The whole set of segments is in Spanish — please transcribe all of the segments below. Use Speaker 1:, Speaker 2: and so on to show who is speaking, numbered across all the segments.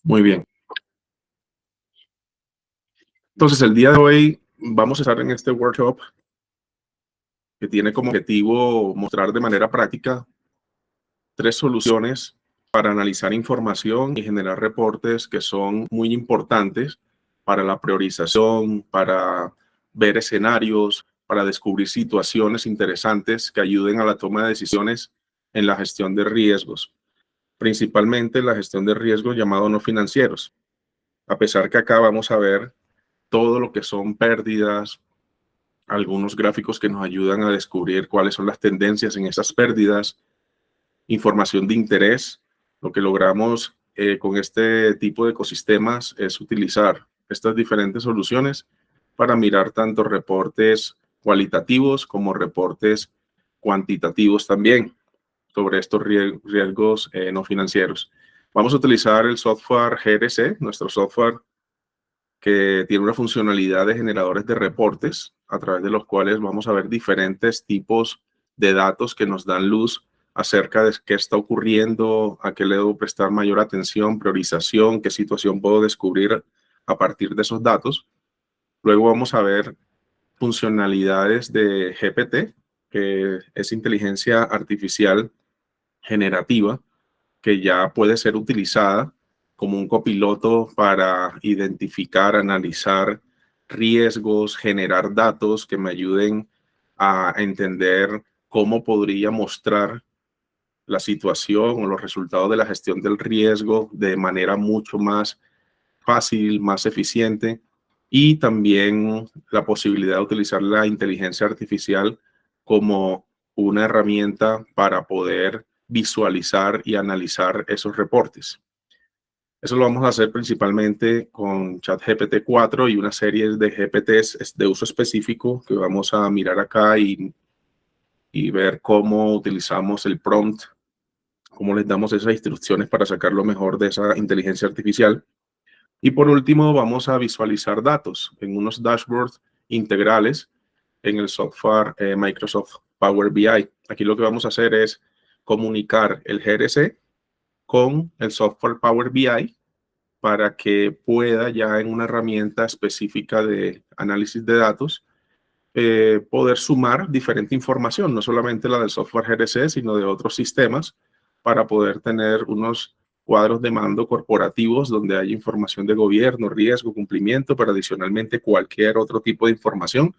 Speaker 1: Muy bien. Entonces, el día de hoy vamos a estar en este workshop que tiene como objetivo mostrar de manera práctica 3 soluciones para analizar información y generar reportes que son muy importantes para la priorización, para ver escenarios, para descubrir situaciones interesantes que ayuden a la toma de decisiones en la gestión de riesgos, principalmente la gestión de riesgos llamados no financieros. A pesar que acá vamos a ver todo lo que son pérdidas, algunos gráficos que nos ayudan a descubrir cuáles son las tendencias en esas pérdidas, información de interés. Lo que logramos con este tipo de ecosistemas es utilizar estas diferentes soluciones para mirar tanto reportes cualitativos como reportes cuantitativos también sobre estos riesgos no financieros. Vamos a utilizar el software GRC, nuestro software que tiene una funcionalidad de generadores de reportes a través de los cuales vamos a ver diferentes tipos de datos que nos dan luz acerca de qué está ocurriendo, a qué le debo prestar mayor atención, priorización, qué situación puedo descubrir a partir de esos datos. Luego vamos a ver funcionalidades de GPT, que es inteligencia artificial generativa, que ya puede ser utilizada como un copiloto para identificar, analizar riesgos, generar datos que me ayuden a entender cómo podría mostrar la situación o los resultados de la gestión del riesgo de manera mucho más fácil, más eficiente, y también la posibilidad de utilizar la inteligencia artificial como una herramienta para poder visualizar y analizar esos reportes. Eso lo vamos a hacer principalmente con ChatGPT 4 y una serie de GPTs de uso específico que vamos a mirar acá y ver cómo utilizamos el prompt, cómo les damos esas instrucciones para sacar lo mejor de esa inteligencia artificial. Y por último, vamos a visualizar datos en unos dashboards integrales en el software Microsoft Power BI. Aquí lo que vamos a hacer es comunicar el GRC con el software Power BI para que pueda ya en una herramienta específica de análisis de datos poder sumar diferente información, no solamente la del software GRC, sino de otros sistemas, para poder tener unos cuadros de mando corporativos donde hay información de gobierno, riesgo, cumplimiento, pero adicionalmente cualquier otro tipo de información.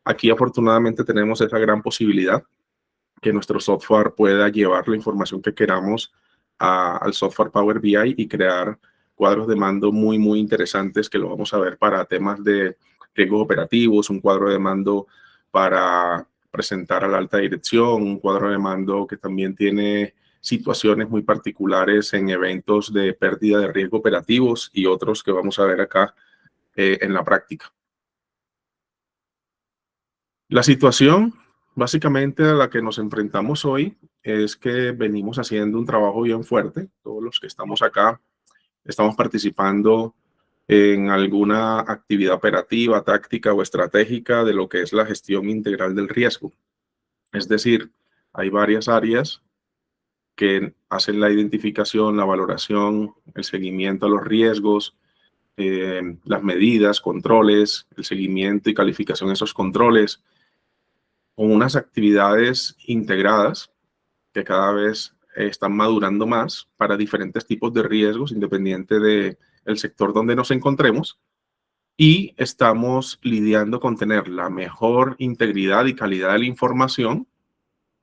Speaker 1: Aquí afortunadamente tenemos esa gran posibilidad que nuestro software pueda llevar la información que queramos al software Power BI y crear cuadros de mando muy, muy interesantes que lo vamos a ver para temas de riesgos operativos, un cuadro de mando para presentar a la alta dirección, un cuadro de mando que también tiene situaciones muy particulares en eventos de pérdida de riesgo operativos y otros que vamos a ver acá en la práctica. La situación básicamente a la que nos enfrentamos hoy es que venimos haciendo un trabajo bien fuerte. Todos los que estamos acá estamos participando en alguna actividad operativa, táctica o estratégica de lo que es la gestión integral del riesgo. Es decir, hay varias áreas que hacen la identificación, la valoración, el seguimiento a los riesgos, las medidas, controles, el seguimiento y calificación de esos controles, con unas actividades integradas que cada vez están madurando más para diferentes tipos de riesgos, independiente del sector donde nos encontremos, y estamos lidiando con tener la mejor integridad y calidad de la información,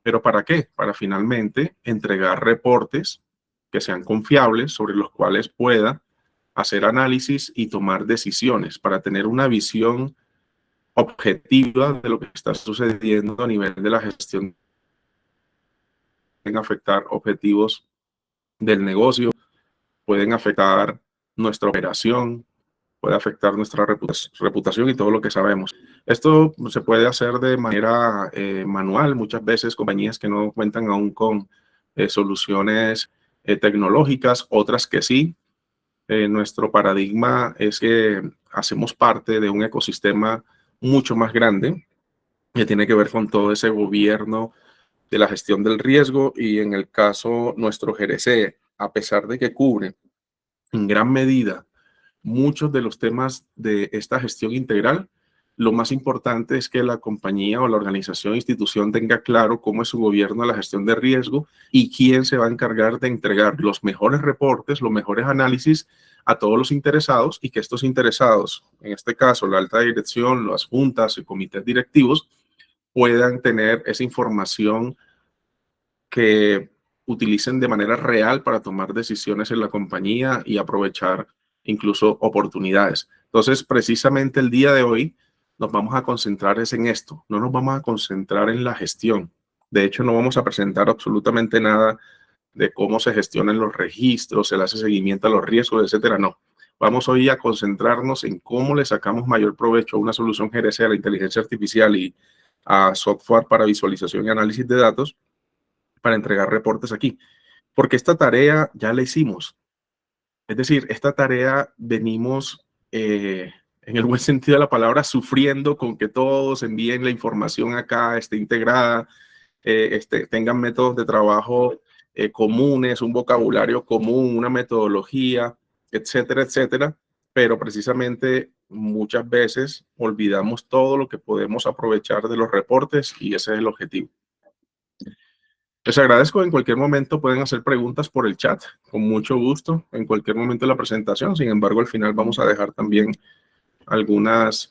Speaker 1: pero ¿para qué? Para finalmente entregar reportes que sean confiables, sobre los cuales pueda hacer análisis y tomar decisiones, para tener una visión objetiva de lo que está sucediendo a nivel de la gestión, pueden afectar objetivos del negocio, pueden afectar nuestra operación, puede afectar nuestra reputación y todo lo que sabemos. Esto se puede hacer de manera manual, muchas veces compañías que no cuentan aún con soluciones tecnológicas, otras que sí. Nuestro paradigma es que hacemos parte de un ecosistema mucho más grande que tiene que ver con todo ese gobierno de la gestión del riesgo, y en el caso nuestro GRC, a pesar de que cubre en gran medida muchos de los temas de esta gestión integral, lo más importante es que la compañía o la organización o institución tenga claro cómo es su gobierno de la gestión de riesgo y quién se va a encargar de entregar los mejores reportes, los mejores análisis a todos los interesados, y que estos interesados, en este caso la alta dirección, las juntas y comités directivos, puedan tener esa información que utilicen de manera real para tomar decisiones en la compañía y aprovechar incluso oportunidades. Entonces, precisamente el día de hoy nos vamos a concentrar es en esto, no nos vamos a concentrar en la gestión. De hecho, no vamos a presentar absolutamente nada de cómo se gestionan los registros, se le hace seguimiento a los riesgos, etcétera. No. Vamos hoy a concentrarnos en cómo le sacamos mayor provecho a una solución GRC, a la inteligencia artificial y a software para visualización y análisis de datos para entregar reportes aquí. Porque esta tarea ya la hicimos. Es decir, esta tarea venimos, en el buen sentido de la palabra, sufriendo con que todos envíen la información acá, esté integrada, tengan métodos de trabajo comunes, un vocabulario común, una metodología, etcétera, etcétera. Pero precisamente muchas veces olvidamos todo lo que podemos aprovechar de los reportes, y ese es el objetivo. Les agradezco. En cualquier momento pueden hacer preguntas por el chat, con mucho gusto, en cualquier momento de la presentación. Sin embargo, al final vamos a dejar también algunos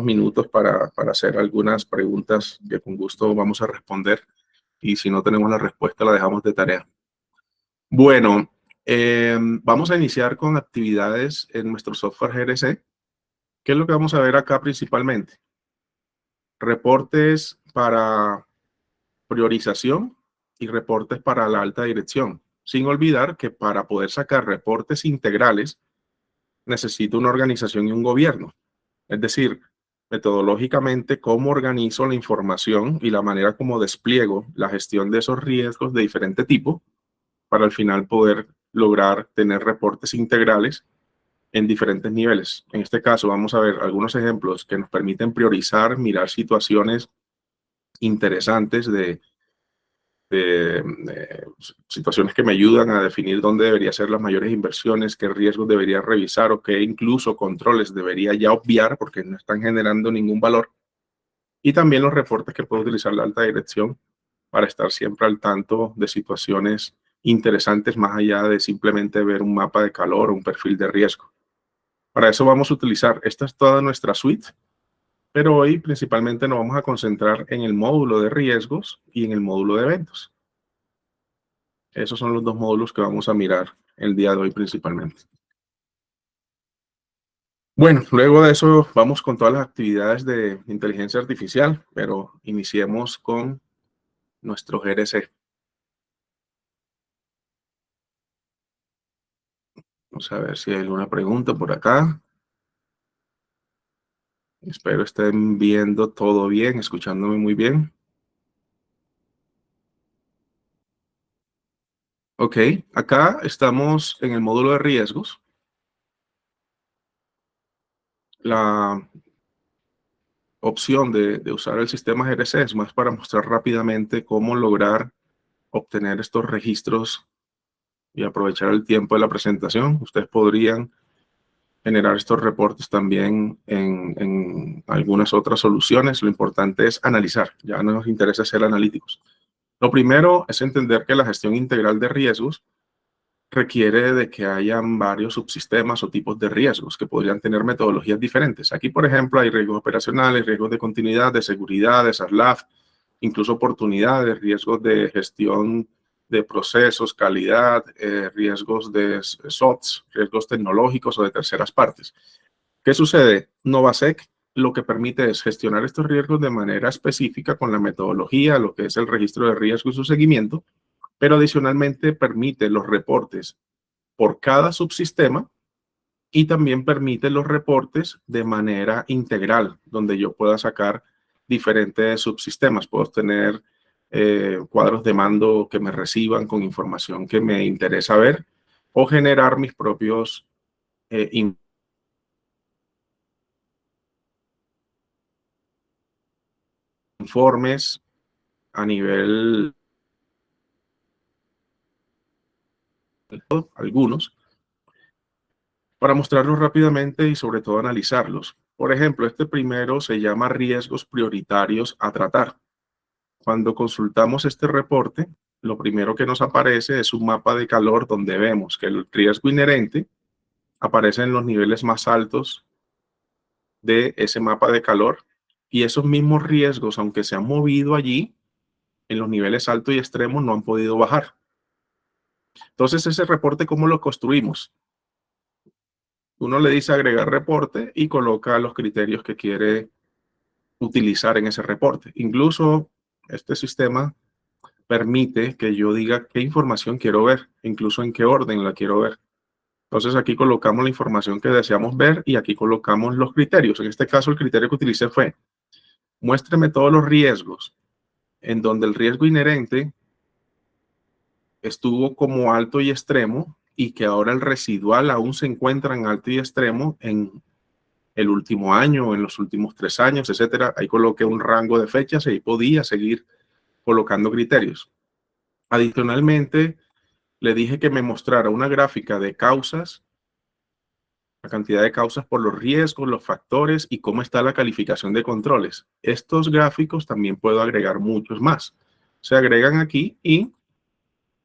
Speaker 1: minutos para hacer algunas preguntas que con gusto vamos a responder. Y si no tenemos la respuesta, la dejamos de tarea. Bueno, vamos a iniciar con actividades en nuestro software GRC. ¿Qué es lo que vamos a ver acá principalmente? Reportes para priorización y reportes para la alta dirección. Sin olvidar que para poder sacar reportes integrales necesito una organización y un gobierno. Es decir, metodológicamente, cómo organizo la información y la manera como despliego la gestión de esos riesgos de diferente tipo para al final poder lograr tener reportes integrales en diferentes niveles. En este caso, vamos a ver algunos ejemplos que nos permiten priorizar, mirar situaciones interesantes de situaciones que me ayudan a definir dónde debería ser las mayores inversiones, qué riesgos debería revisar o qué incluso controles debería ya obviar porque no están generando ningún valor. Y también los reportes que puede utilizar la alta dirección para estar siempre al tanto de situaciones interesantes más allá de simplemente ver un mapa de calor o un perfil de riesgo. Para eso vamos a utilizar, esta es toda nuestra suite, pero hoy principalmente nos vamos a concentrar en el módulo de riesgos y en el módulo de eventos. Esos son los dos módulos que vamos a mirar el día de hoy principalmente. Bueno, luego de eso vamos con todas las actividades de inteligencia artificial, pero iniciemos con nuestro GRC. Vamos a ver si hay alguna pregunta por acá. Espero estén viendo todo bien, escuchándome muy bien. Ok, acá estamos en el módulo de riesgos. La opción de usar el sistema GRC es más para mostrar rápidamente cómo lograr obtener estos registros y aprovechar el tiempo de la presentación. Ustedes podrían generar estos reportes también en algunas otras soluciones. Lo importante es analizar, ya no nos interesa ser analíticos. Lo primero es entender que la gestión integral de riesgos requiere de que hayan varios subsistemas o tipos de riesgos que podrían tener metodologías diferentes. Aquí, por ejemplo, hay riesgos operacionales, riesgos de continuidad, de seguridad, de SARLAF, incluso oportunidades, riesgos de gestión de procesos, calidad, riesgos de SOX, riesgos tecnológicos o de terceras partes. ¿Qué sucede? Novasec lo que permite es gestionar estos riesgos de manera específica con la metodología, lo que es el registro de riesgo y su seguimiento, pero adicionalmente permite los reportes por cada subsistema y también permite los reportes de manera integral, donde yo pueda sacar diferentes subsistemas. Puedo tener cuadros de mando que me reciban con información que me interesa ver o generar mis propios informes a nivel, algunos, para mostrarlos rápidamente y sobre todo analizarlos. Por ejemplo, este primero se llama riesgos prioritarios a tratar. Cuando consultamos este reporte, lo primero que nos aparece es un mapa de calor donde vemos que el riesgo inherente aparece en los niveles más altos de ese mapa de calor y esos mismos riesgos, aunque se han movido allí, en los niveles altos y extremos no han podido bajar. Entonces, ese reporte, ¿cómo lo construimos? Uno le dice agregar reporte y coloca los criterios que quiere utilizar en ese reporte. Incluso este sistema permite que yo diga qué información quiero ver, incluso en qué orden la quiero ver. Entonces aquí colocamos la información que deseamos ver y aquí colocamos los criterios. En este caso el criterio que utilicé fue muéstreme todos los riesgos en donde el riesgo inherente estuvo como alto y extremo y que ahora el residual aún se encuentra en alto y extremo en el último año, en los últimos 3 años, etcétera. Ahí coloqué un rango de fechas y ahí podía seguir colocando criterios. Adicionalmente, le dije que me mostrara una gráfica de causas, la cantidad de causas por los riesgos, los factores y cómo está la calificación de controles. Estos gráficos también puedo agregar muchos más. Se agregan aquí y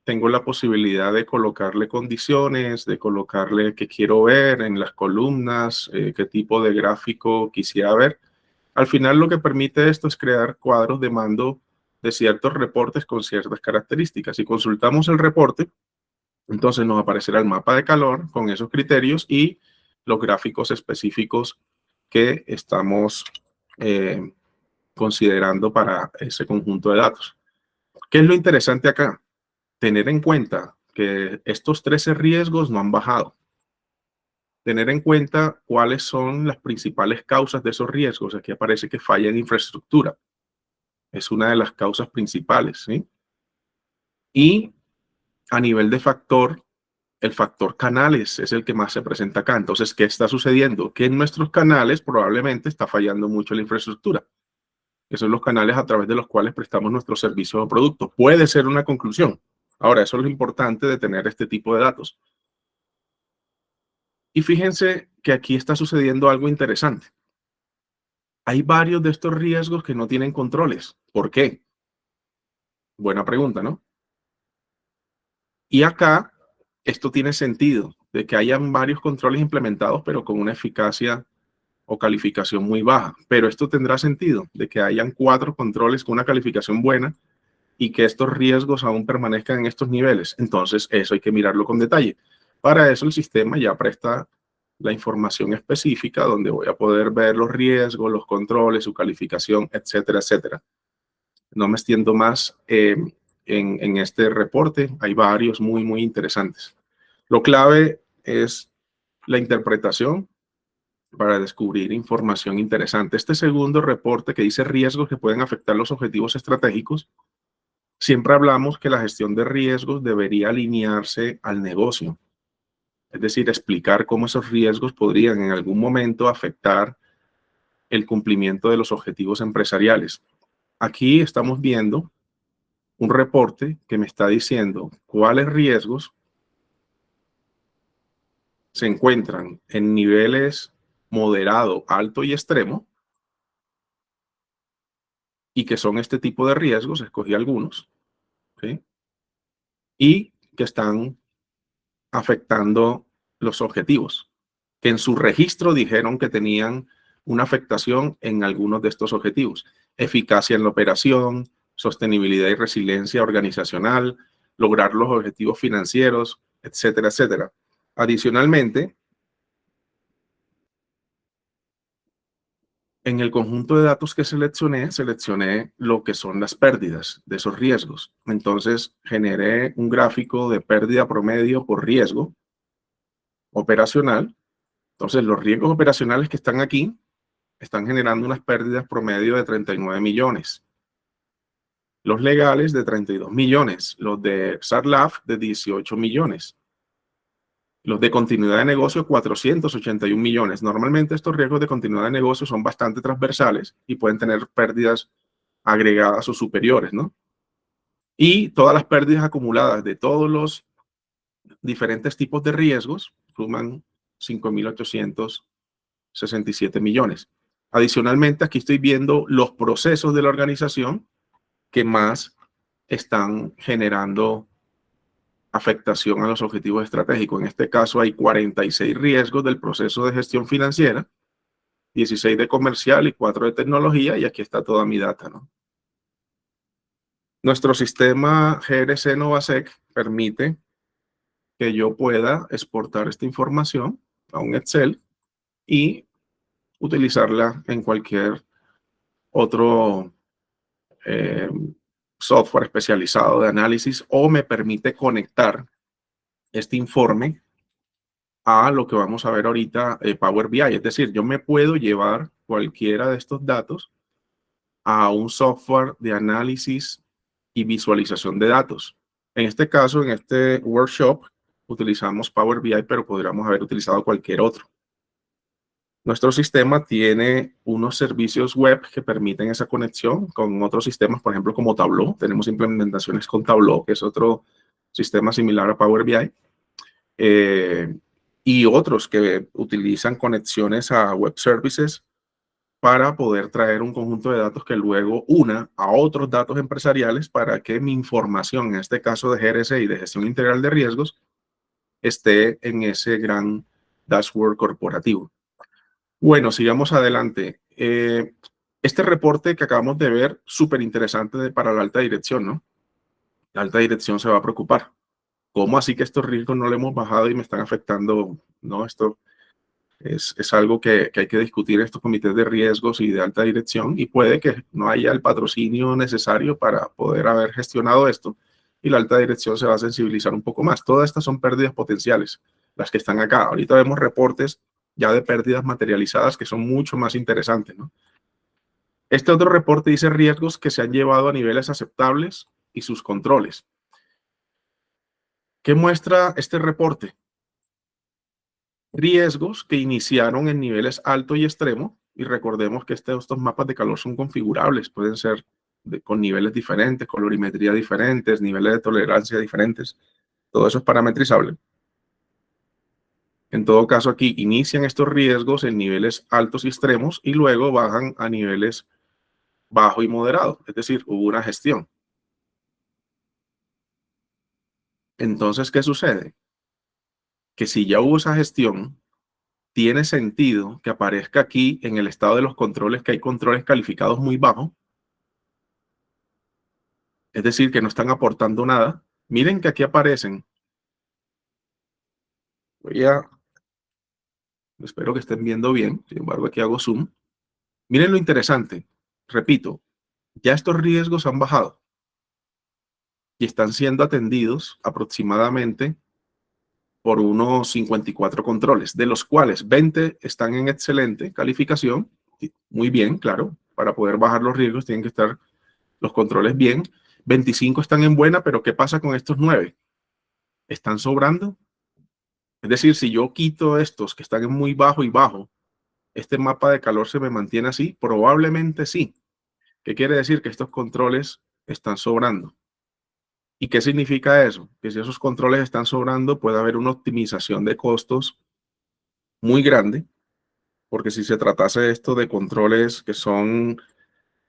Speaker 1: tengo la posibilidad de colocarle condiciones, de colocarle qué quiero ver en las columnas, qué tipo de gráfico quisiera ver. Al final lo que permite esto es crear cuadros de mando de ciertos reportes con ciertas características. Si consultamos el reporte, entonces nos aparecerá el mapa de calor con esos criterios y los gráficos específicos que estamos considerando para ese conjunto de datos. ¿Qué es lo interesante acá? Tener en cuenta que estos 13 riesgos no han bajado. Tener en cuenta cuáles son las principales causas de esos riesgos. Aquí aparece que falla en infraestructura. Es una de las causas principales, ¿sí? Y a nivel de factor, el factor canales es el que más se presenta acá. Entonces, ¿qué está sucediendo? Que en nuestros canales probablemente está fallando mucho la infraestructura, que son los canales a través de los cuales prestamos nuestros servicios o productos. Puede ser una conclusión. Ahora, eso es lo importante de tener este tipo de datos. Y fíjense que aquí está sucediendo algo interesante. Hay varios de estos riesgos que no tienen controles. ¿Por qué? Buena pregunta, ¿no? Y acá esto tiene sentido, de que hayan varios controles implementados, pero con una eficacia o calificación muy baja. Pero esto tendrá sentido, de que hayan 4 controles con una calificación buena y que estos riesgos aún permanezcan en estos niveles. Entonces, eso hay que mirarlo con detalle. Para eso el sistema ya presta la información específica donde voy a poder ver los riesgos, los controles, su calificación, etcétera, etcétera. No me extiendo más en este reporte. Hay varios muy interesantes. Lo clave es la interpretación para descubrir información interesante. Este segundo reporte que dice riesgos que pueden afectar los objetivos estratégicos, siempre hablamos que la gestión de riesgos debería alinearse al negocio. Es decir, explicar cómo esos riesgos podrían en algún momento afectar el cumplimiento de los objetivos empresariales. Aquí estamos viendo un reporte que me está diciendo cuáles riesgos se encuentran en niveles moderado, alto y extremo, y que son este tipo de riesgos, escogí algunos, ¿sí? Y que están afectando los objetivos, que en su registro dijeron que tenían una afectación en algunos de estos objetivos. Eficacia en la operación, sostenibilidad y resiliencia organizacional, lograr los objetivos financieros, etcétera, etcétera. Adicionalmente, en el conjunto de datos que seleccioné lo que son las pérdidas de esos riesgos. Entonces, generé un gráfico de pérdida promedio por riesgo operacional. Entonces, los riesgos operacionales que están aquí están generando unas pérdidas promedio de 39 millones. Los legales de 32 millones. Los de SARLAF de 18 millones. Los de continuidad de negocio, 481 millones. Normalmente estos riesgos de continuidad de negocio son bastante transversales y pueden tener pérdidas agregadas o superiores, ¿no? Y todas las pérdidas acumuladas de todos los diferentes tipos de riesgos suman 5.867 millones. Adicionalmente, aquí estoy viendo los procesos de la organización que más están generando afectación a los objetivos estratégicos. En este caso hay 46 riesgos del proceso de gestión financiera, 16 de comercial y 4 de tecnología, y aquí está toda mi data, ¿no? Nuestro sistema GRC Novasec permite que yo pueda exportar esta información a un Excel y utilizarla en cualquier otro software especializado de análisis, o me permite conectar este informe a lo que vamos a ver ahorita, Power BI. Es decir, yo me puedo llevar cualquiera de estos datos a un software de análisis y visualización de datos. En este caso, en este workshop, utilizamos Power BI, pero podríamos haber utilizado cualquier otro. Nuestro sistema tiene unos servicios web que permiten esa conexión con otros sistemas, por ejemplo, como Tableau. Tenemos implementaciones con Tableau, que es otro sistema similar a Power BI. Y otros que utilizan conexiones a web services para poder traer un conjunto de datos que luego una a otros datos empresariales para que mi información, en este caso de GRC y de gestión integral de riesgos, esté en ese gran dashboard corporativo. Bueno, sigamos adelante. Este reporte que acabamos de ver, súper interesante para la alta dirección, ¿no? La alta dirección se va a preocupar. ¿Cómo así que estos riesgos no le hemos bajado y me están afectando? No, esto es algo que hay que discutir en estos comités de riesgos y de alta dirección, y puede que no haya el patrocinio necesario para poder haber gestionado esto, y la alta dirección se va a sensibilizar un poco más. Todas estas son pérdidas potenciales, las que están acá. Ahorita vemos reportes ya de pérdidas materializadas que son mucho más interesantes, ¿no? Este otro reporte dice riesgos que se han llevado a niveles aceptables y sus controles. ¿Qué muestra este reporte? Riesgos que iniciaron en niveles alto y extremo, y recordemos que estos mapas de calor son configurables, pueden ser con niveles diferentes, colorimetría diferentes, niveles de tolerancia diferentes, todo eso es parametrizable. En todo caso, aquí inician estos riesgos en niveles altos y extremos y luego bajan a niveles bajo y moderado, es decir, hubo una gestión. Entonces, ¿qué sucede? Que si ya hubo esa gestión, tiene sentido que aparezca aquí en el estado de los controles que hay controles calificados muy bajos, es decir, que no están aportando nada. Miren que aquí aparecen. Espero que estén viendo bien, sin embargo aquí hago zoom. Miren lo interesante, repito, ya estos riesgos han bajado y están siendo atendidos aproximadamente por unos 54 controles, de los cuales 20 están en excelente calificación, muy bien, claro, para poder bajar los riesgos tienen que estar los controles bien, 25 están en buena, pero ¿qué pasa con estos 9? ¿Están sobrando? Es decir, si yo quito estos que están en muy bajo y bajo, ¿este mapa de calor se me mantiene así? Probablemente sí. ¿Qué quiere decir? Que estos controles están sobrando. ¿Y qué significa eso? Que si esos controles están sobrando, puede haber una optimización de costos muy grande, porque si se tratase esto de controles que son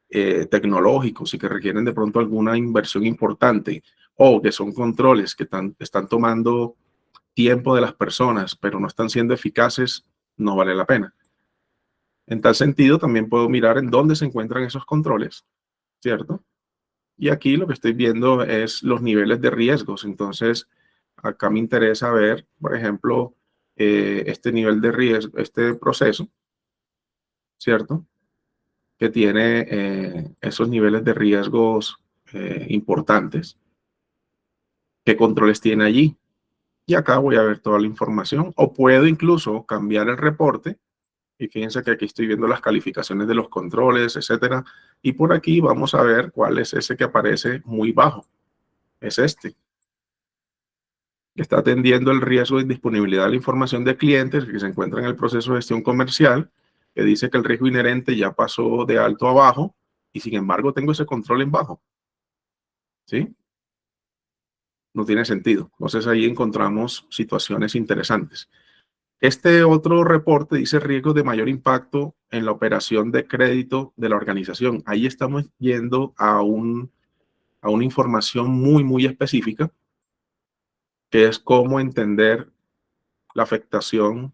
Speaker 1: tecnológicos y que requieren de pronto alguna inversión importante, o que son controles que están tomando tiempo de las personas, pero no están siendo eficaces, no vale la pena. En tal sentido, también puedo mirar en dónde se encuentran esos controles, ¿cierto? Y aquí lo que estoy viendo es los niveles de riesgos. Entonces, acá me interesa ver, por ejemplo, este nivel de riesgo, este proceso, ¿cierto? Que tiene esos niveles de riesgos importantes. ¿Qué controles tiene allí? Y acá voy a ver toda la información. O puedo incluso cambiar el reporte. Y fíjense que aquí estoy viendo las calificaciones de los controles, etcétera. Y por aquí vamos a ver cuál es ese que aparece muy bajo. Es este. Está atendiendo el riesgo de indisponibilidad de la información de clientes que se encuentra en el proceso de gestión comercial, que dice que el riesgo inherente ya pasó de alto a bajo y sin embargo tengo ese control en bajo. ¿Sí? No tiene sentido. Entonces ahí encontramos situaciones interesantes. Este otro reporte dice riesgos de mayor impacto en la operación de crédito de la organización. Ahí estamos yendo a una información muy, muy específica, que es cómo entender la afectación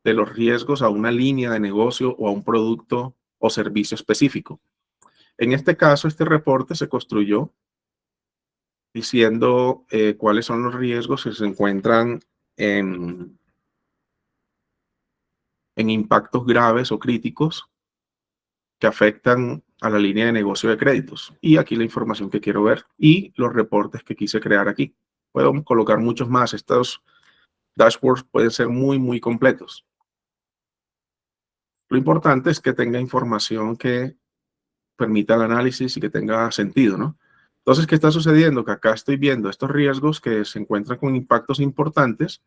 Speaker 1: de los riesgos a una línea de negocio o a un producto o servicio específico. En este caso, este reporte se construyó diciendo cuáles son los riesgos que se encuentran en, en impactos graves o críticos que afectan a la línea de negocio de créditos. Y aquí la información que quiero ver y los reportes que quise crear aquí. Puedo colocar muchos más. Estos dashboards pueden ser muy, muy completos. Lo importante es que tenga información que permita el análisis y que tenga sentido, ¿no? Entonces, ¿qué está sucediendo? Que acá estoy viendo estos riesgos que se encuentran con impactos importantes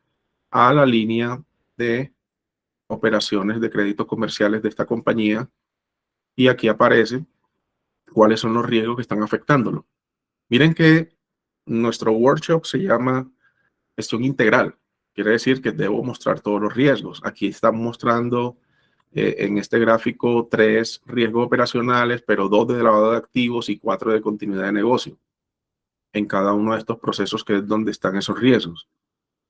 Speaker 1: a la línea de operaciones de créditos comerciales de esta compañía y aquí aparece cuáles son los riesgos que están afectándolo. Miren que nuestro workshop se llama gestión integral. Quiere decir que debo mostrar todos los riesgos. Aquí estamos mostrando en este gráfico 3 riesgos operacionales, pero 2 de lavado de activos y 4 de continuidad de negocio. En cada uno de estos procesos que es donde están esos riesgos,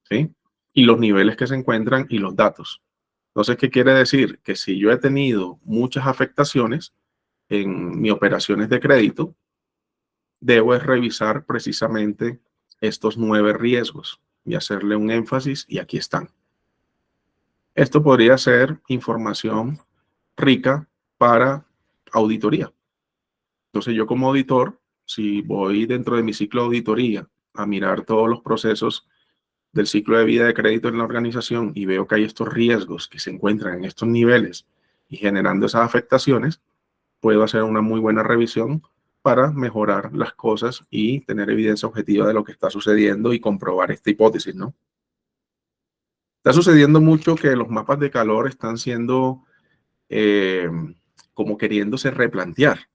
Speaker 1: ¿sí? Y los niveles que se encuentran y los datos. Entonces, ¿qué quiere decir? Que si yo he tenido muchas afectaciones en mis operaciones de crédito, debo revisar precisamente estos 9 riesgos y hacerle un énfasis y aquí están. Esto podría ser información rica para auditoría. Entonces yo como auditor, si voy dentro de mi ciclo de auditoría a mirar todos los procesos del ciclo de vida de crédito en la organización y veo que hay estos riesgos que se encuentran en estos niveles y generando esas afectaciones, puedo hacer una muy buena revisión para mejorar las cosas y tener evidencia objetiva de lo que está sucediendo y comprobar esta hipótesis, ¿no? Está sucediendo mucho que los mapas de calor están siendo eh, como queriéndose replantear.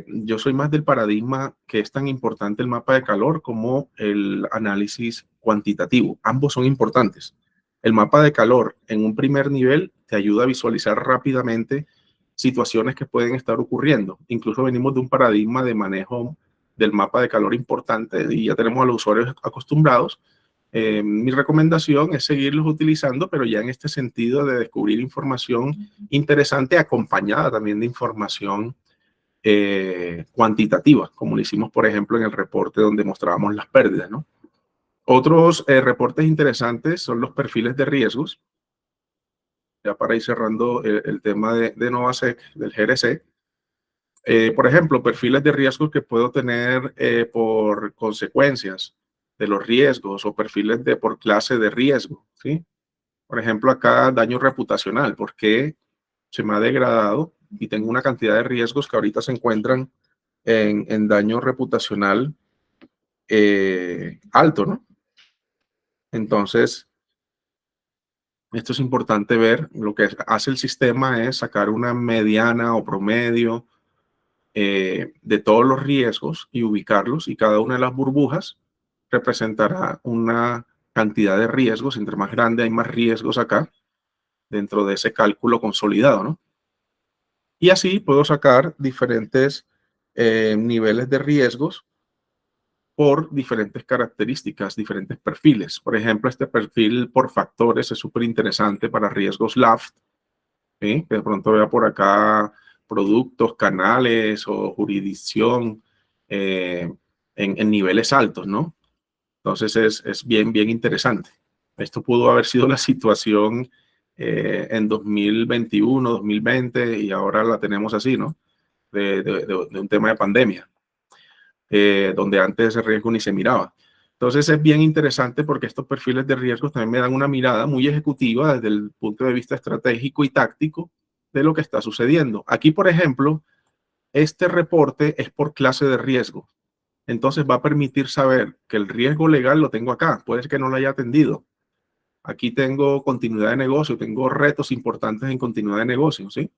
Speaker 1: Yo soy más del paradigma que es tan importante el mapa de calor como el análisis cuantitativo. Ambos son importantes. El mapa de calor en un primer nivel te ayuda a visualizar rápidamente situaciones que pueden estar ocurriendo. Incluso venimos de un paradigma de manejo del mapa de calor importante y ya tenemos a los usuarios acostumbrados. Mi recomendación es seguirlos utilizando, pero ya en este sentido de descubrir información interesante acompañada también de información cuantitativa, como lo hicimos, por ejemplo, en el reporte donde mostrábamos las pérdidas, ¿no? Otros reportes interesantes son los perfiles de riesgos. Ya para ir cerrando el tema de Novasec, del GRC. Por ejemplo, perfiles de riesgos que puedo tener por consecuencias de los riesgos o perfiles por clase de riesgo, ¿sí? Por ejemplo, acá daño reputacional, porque se me ha degradado y tengo una cantidad de riesgos que ahorita se encuentran en daño reputacional alto, ¿no? Entonces, esto es importante ver. Lo que hace el sistema es sacar una mediana o promedio de todos los riesgos y ubicarlos, y cada una de las burbujas representará una cantidad de riesgos. Entre más grande hay más riesgos acá dentro de ese cálculo consolidado, ¿no? Y así puedo sacar diferentes niveles de riesgos por diferentes características, diferentes perfiles. Por ejemplo, este perfil por factores es súper interesante para riesgos LAFT, ¿sí? Que de pronto vea por acá productos, canales o jurisdicción en niveles altos, ¿no? Entonces es bien, bien interesante. Esto pudo haber sido la situación en 2021, 2020 y ahora la tenemos así, ¿no? De un tema de pandemia. Donde antes ese riesgo ni se miraba. Entonces es bien interesante porque estos perfiles de riesgos también me dan una mirada muy ejecutiva desde el punto de vista estratégico y táctico de lo que está sucediendo. Aquí, por ejemplo, este reporte es por clase de riesgo. Entonces va a permitir saber que el riesgo legal lo tengo acá. Puede ser que no lo haya atendido. Aquí tengo continuidad de negocio, tengo retos importantes en continuidad de negocio, ¿sí?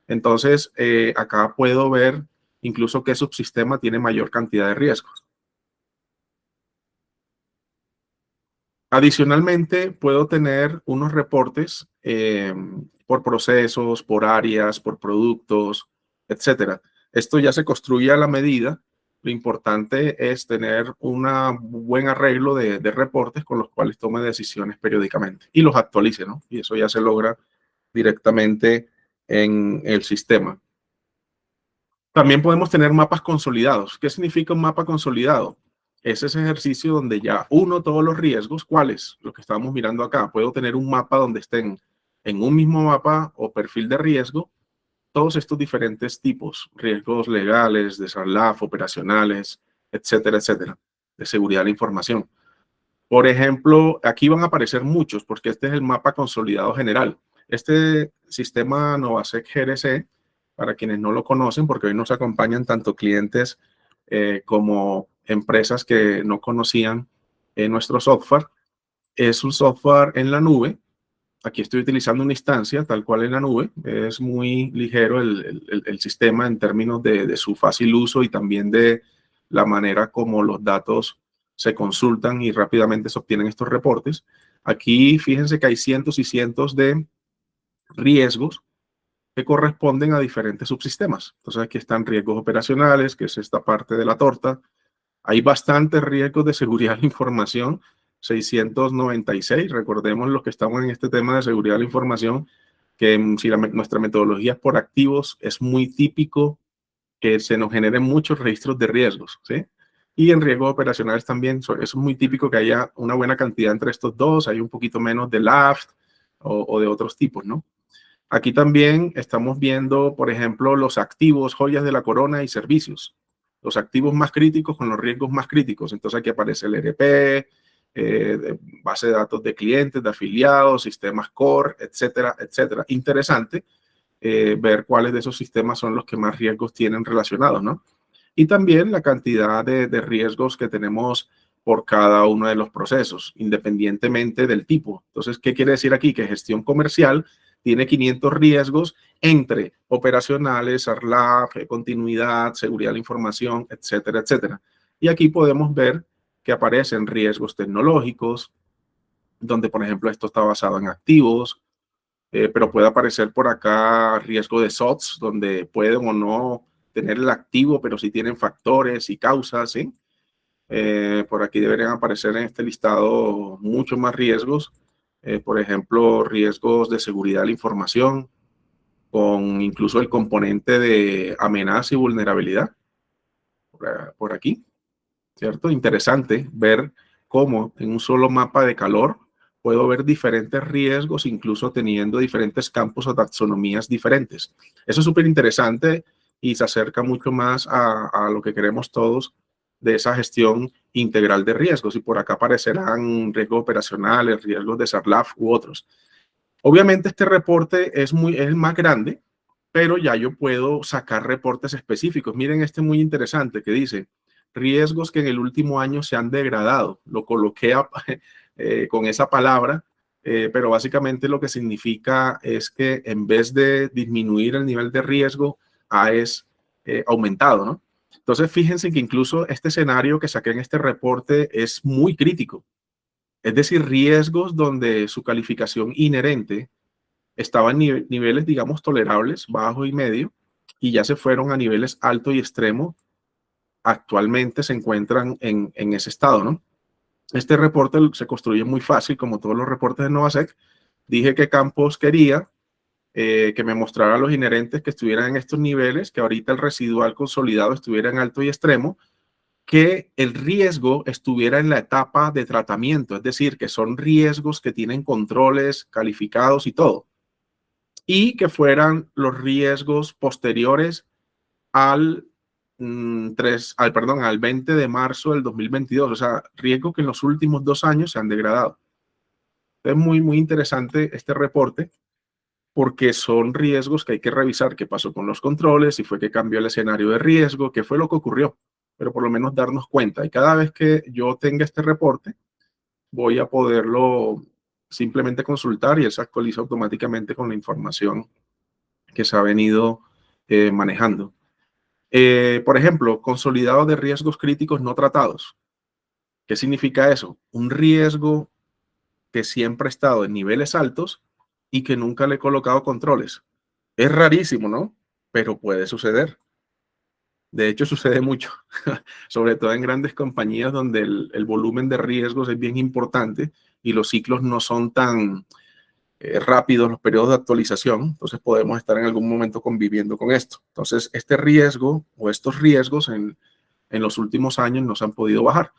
Speaker 1: Entonces, acá puedo ver incluso qué subsistema tiene mayor cantidad de riesgos. Adicionalmente, puedo tener unos reportes por procesos, por áreas, por productos, etcétera. Esto ya se construye a la medida. Lo importante es tener un buen arreglo de reportes con los cuales tome decisiones periódicamente y los actualice, ¿no? Y eso ya se logra directamente en el sistema. También podemos tener mapas consolidados. ¿Qué significa un mapa consolidado? Es ese ejercicio donde ya uno todos los riesgos. ¿Cuáles? Los que estamos mirando acá. Puedo tener un mapa donde estén en un mismo mapa o perfil de riesgo todos estos diferentes tipos, riesgos legales, de SARLAF, operacionales, etcétera, etcétera, de seguridad de la información. Por ejemplo, aquí van a aparecer muchos porque este es el mapa consolidado general. Este sistema Novasec GRC, para quienes no lo conocen, porque hoy nos acompañan tanto clientes como empresas que no conocían nuestro software, es un software en la nube. Aquí estoy utilizando una instancia tal cual en la nube. Es muy ligero el sistema en términos de su fácil uso y también de la manera como los datos se consultan y rápidamente se obtienen estos reportes. Aquí fíjense que hay cientos y cientos de riesgos que corresponden a diferentes subsistemas. Entonces aquí están riesgos operacionales, que es esta parte de la torta. Hay bastantes riesgos de seguridad de la información, 696. Recordemos los que estamos en este tema de seguridad de la información, que si nuestra metodología es por activos, es muy típico que se nos generen muchos registros de riesgos, ¿sí? Y en riesgos operacionales también, eso es muy típico que haya una buena cantidad entre estos dos, hay un poquito menos de LAFT o de otros tipos, ¿no? Aquí también estamos viendo, por ejemplo, los activos, joyas de la corona y servicios. Los activos más críticos con los riesgos más críticos. Entonces aquí aparece el ERP, base de datos de clientes, de afiliados, sistemas core, etcétera, etcétera. Interesante ver cuáles de esos sistemas son los que más riesgos tienen relacionados, ¿no? Y también la cantidad de riesgos que tenemos por cada uno de los procesos, independientemente del tipo. Entonces, ¿qué quiere decir aquí? Que gestión comercial tiene 500 riesgos entre operacionales, SARLAF, continuidad, seguridad de la información, etcétera, etcétera. Y aquí podemos ver que aparecen riesgos tecnológicos, donde, por ejemplo, esto está basado en activos, pero puede aparecer por acá riesgo de SOTs, donde pueden o no tener el activo, pero sí tienen factores y causas, ¿sí? Por aquí deberían aparecer en este listado muchos más riesgos, por ejemplo, riesgos de seguridad de la información, con incluso el componente de amenaza y vulnerabilidad, por aquí. ¿Cierto? Interesante ver cómo en un solo mapa de calor puedo ver diferentes riesgos, incluso teniendo diferentes campos o taxonomías diferentes. Eso es súper interesante y se acerca mucho más a lo que queremos todos de esa gestión integral de riesgos. Y por acá aparecerán riesgos operacionales, riesgos de SARLAF u otros. Obviamente este reporte es el más grande, pero ya yo puedo sacar reportes específicos. Miren este muy interesante que dice riesgos que en el último año se han degradado. Lo coloqué con esa palabra, pero básicamente lo que significa es que en vez de disminuir el nivel de riesgo, ha aumentado, ¿no? Entonces, fíjense que incluso este escenario que saqué en este reporte es muy crítico. Es decir, riesgos donde su calificación inherente estaba en niveles, digamos, tolerables, bajo y medio, y ya se fueron a niveles alto y extremo. Actualmente se encuentran en ese estado, ¿no? Este reporte se construye muy fácil, como todos los reportes de Novasec. Dije qué campos quería, que me mostrara los inherentes que estuvieran en estos niveles, que ahorita el residual consolidado estuviera en alto y extremo, que el riesgo estuviera en la etapa de tratamiento, es decir, que son riesgos que tienen controles calificados y todo, y que fueran los riesgos posteriores al, al 20 de marzo del 2022, o sea, riesgos que en los últimos 2 años se han degradado. Es muy, muy interesante este reporte porque son riesgos que hay que revisar qué pasó con los controles, si fue que cambió el escenario de riesgo, qué fue lo que ocurrió, pero por lo menos darnos cuenta. Y cada vez que yo tenga este reporte, voy a poderlo simplemente consultar y él se actualiza automáticamente con la información que se ha venido manejando. Por ejemplo, consolidado de riesgos críticos no tratados. ¿Qué significa eso? Un riesgo que siempre ha estado en niveles altos y que nunca le he colocado controles. Es rarísimo, ¿no? Pero puede suceder. De hecho, sucede mucho, sobre todo en grandes compañías donde el volumen de riesgos es bien importante y los ciclos no son tan rápidos, los periodos de actualización. Entonces podemos estar en algún momento conviviendo con esto. Entonces, este riesgo o estos riesgos en los últimos años nos han podido bajar.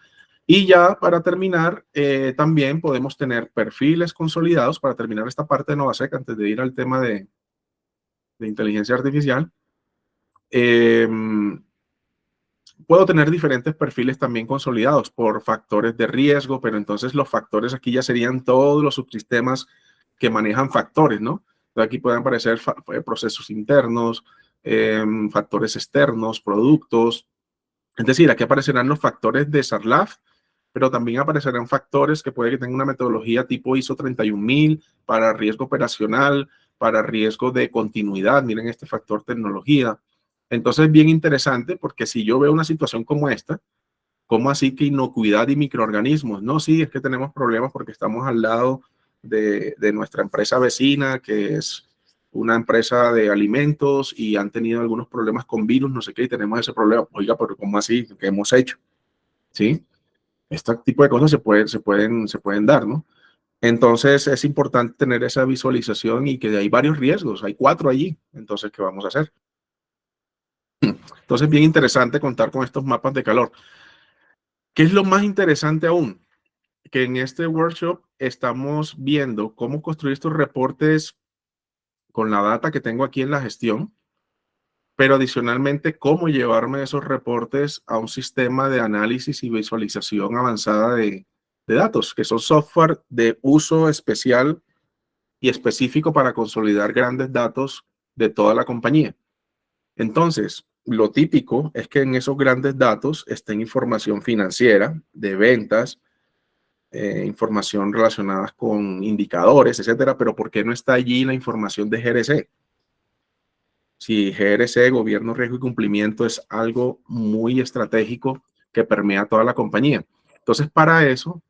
Speaker 1: Y ya para terminar, también podemos tener perfiles consolidados para terminar esta parte de Novasec antes de ir al tema de inteligencia artificial. Puedo tener diferentes perfiles también consolidados por factores de riesgo, pero entonces los factores aquí ya serían todos los subsistemas que manejan factores, ¿no? Entonces aquí pueden aparecer procesos internos, factores externos, productos. Es decir, aquí aparecerán los factores de SARLAF, pero también aparecerán factores que puede que tengan una metodología tipo ISO 31000 para riesgo operacional, para riesgo de continuidad. Miren este factor tecnología. Entonces, bien interesante porque si yo veo una situación como esta, ¿cómo así que inocuidad y microorganismos? No, sí, es que tenemos problemas porque estamos al lado de nuestra empresa vecina, que es una empresa de alimentos y han tenido algunos problemas con virus, no sé qué, y tenemos ese problema. Oiga, pero ¿cómo así? ¿Qué hemos hecho? ¿Sí? Este tipo de cosas se pueden dar, ¿no? Entonces es importante tener esa visualización y que hay varios riesgos, hay 4 allí. Entonces, ¿qué vamos a hacer? Entonces, bien interesante contar con estos mapas de calor. ¿Qué es lo más interesante aún? Que en este workshop estamos viendo cómo construir estos reportes con la data que tengo aquí en la gestión, pero adicionalmente cómo llevarme esos reportes a un sistema de análisis y visualización avanzada de datos, que son software de uso especial y específico para consolidar grandes datos de toda la compañía. Entonces, lo típico es que en esos grandes datos estén información financiera, de ventas, información relacionada con indicadores, etcétera, pero ¿por qué no está allí la información de GRC? Si GRC, Gobierno, Riesgo y Cumplimiento, es algo muy estratégico que permea toda la compañía. Entonces, para eso,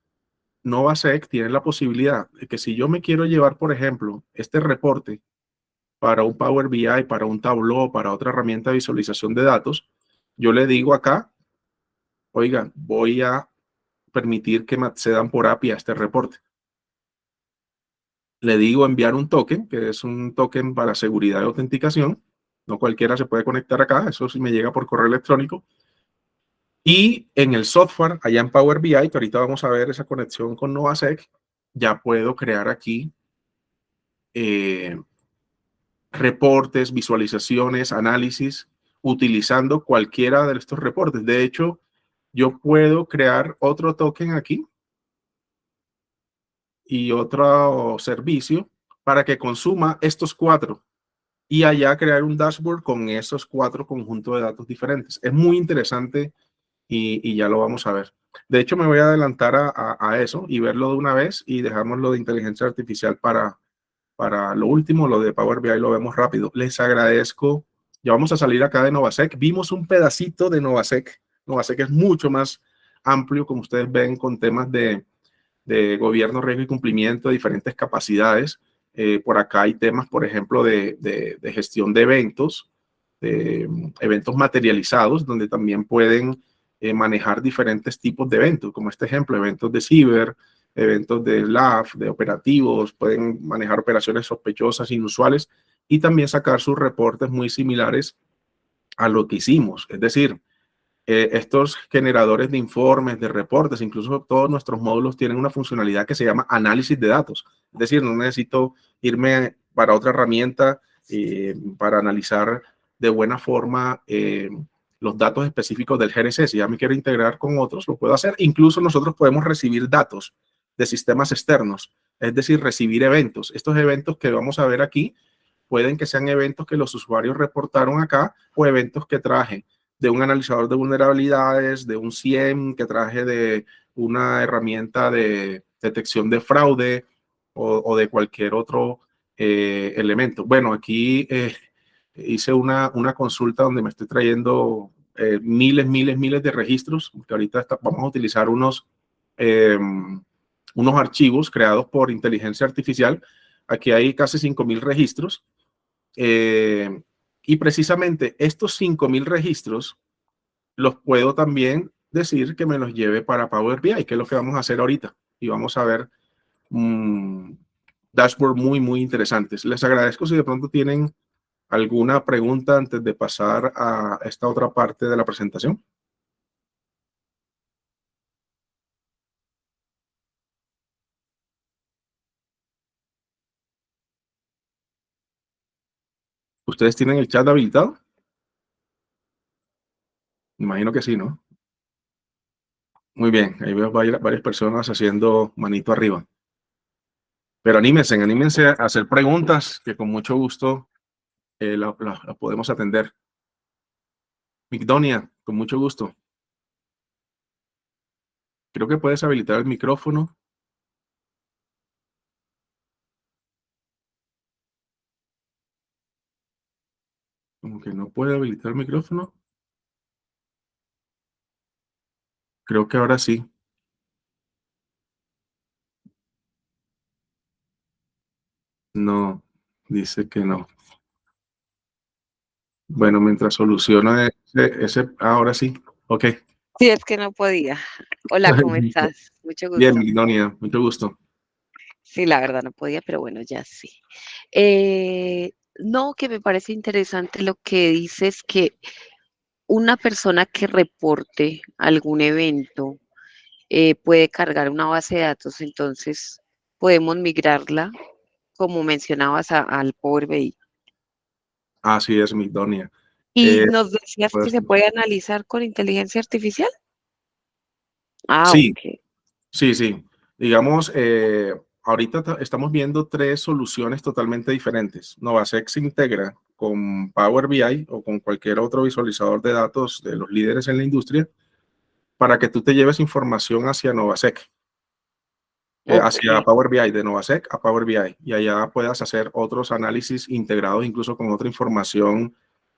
Speaker 1: Novasec tiene la posibilidad de que si yo me quiero llevar, por ejemplo, este reporte para un Power BI, para un Tableau, para otra herramienta de visualización de datos, yo le digo acá, oigan, voy a permitir que me accedan por API a este reporte. Le digo enviar un token, que es un token para seguridad y autenticación. No cualquiera se puede conectar acá, eso sí me llega por correo electrónico. Y en el software, allá en Power BI, que ahorita vamos a ver esa conexión con Novasec, ya puedo crear aquí reportes, visualizaciones, análisis, utilizando cualquiera de estos reportes. De hecho, yo puedo crear otro token aquí y otro servicio para que consuma estos 4 y allá crear un dashboard con esos 4 conjuntos de datos diferentes. Es muy interesante y ya lo vamos a ver. De hecho, me voy a adelantar a eso y verlo de una vez y dejamos lo de inteligencia artificial para lo último, lo de Power BI lo vemos rápido. Les agradezco. Ya vamos a salir acá de Novasec. Vimos un pedacito de Novasec. Novasec es mucho más amplio, como ustedes ven, con temas de gobierno, riesgo y cumplimiento de diferentes capacidades. Por acá hay temas, por ejemplo, de gestión de eventos materializados, donde también pueden manejar diferentes tipos de eventos, como este ejemplo, eventos de ciber, eventos de lab, de operativos, pueden manejar operaciones sospechosas, inusuales, y también sacar sus reportes muy similares a lo que hicimos. Es decir, estos generadores de informes, de reportes, incluso todos nuestros módulos tienen una funcionalidad que se llama análisis de datos. Es decir, no necesito irme para otra herramienta para analizar de buena forma los datos específicos del GRC. Si ya me quiero integrar con otros, lo puedo hacer. Incluso nosotros podemos recibir datos de sistemas externos, es decir, recibir eventos. Estos eventos que vamos a ver aquí pueden que sean eventos que los usuarios reportaron acá o eventos que traje de un analizador de vulnerabilidades, de un SIEM, que traje de una herramienta de detección de fraude o de cualquier otro elemento. Bueno, aquí hice una consulta donde me estoy trayendo miles de registros, que ahorita vamos a utilizar unos unos archivos creados por inteligencia artificial. Aquí hay casi 5.000 registros. Y precisamente estos 5.000 registros los puedo también decir que me los lleve para Power BI, que es lo que vamos a hacer ahorita. Y vamos a ver dashboard muy interesantes. Les agradezco si de pronto tienen alguna pregunta antes de pasar a esta otra parte de la presentación. ¿Ustedes tienen el chat habilitado? Me imagino que sí, ¿no? Muy bien, ahí veo varias personas haciendo manito arriba. Pero anímense a hacer preguntas que con mucho gusto la podemos atender. Migdonia, con mucho gusto. Creo que puedes habilitar el micrófono. Como que no puede habilitar el micrófono. Creo que ahora sí. No, dice que no. Bueno, mientras soluciona ahora sí. Ok.
Speaker 2: Sí, es que no podía. Hola, ¿cómo estás? Mucho
Speaker 1: Bien,
Speaker 2: gusto.
Speaker 1: Migdonia, mucho gusto.
Speaker 2: Sí, la verdad no podía, pero bueno, ya sí. No, que me parece interesante lo que dices, que una persona que reporte algún evento puede cargar una base de datos, entonces podemos migrarla, como mencionabas, al Power BI.
Speaker 1: Así es, Migdonia.
Speaker 2: Y nos decías que
Speaker 1: Pues,
Speaker 2: se puede analizar con inteligencia artificial. Ah,
Speaker 1: sí,
Speaker 2: ok.
Speaker 1: sí. Digamos, ahorita estamos viendo tres soluciones totalmente diferentes. Novasec se integra con Power BI o con cualquier otro visualizador de datos de los líderes en la industria para que tú te lleves información hacia Novasec,
Speaker 2: Ok.
Speaker 1: hacia Power BI, de Novasec a Power BI, y allá puedas hacer otros análisis integrados incluso con otra información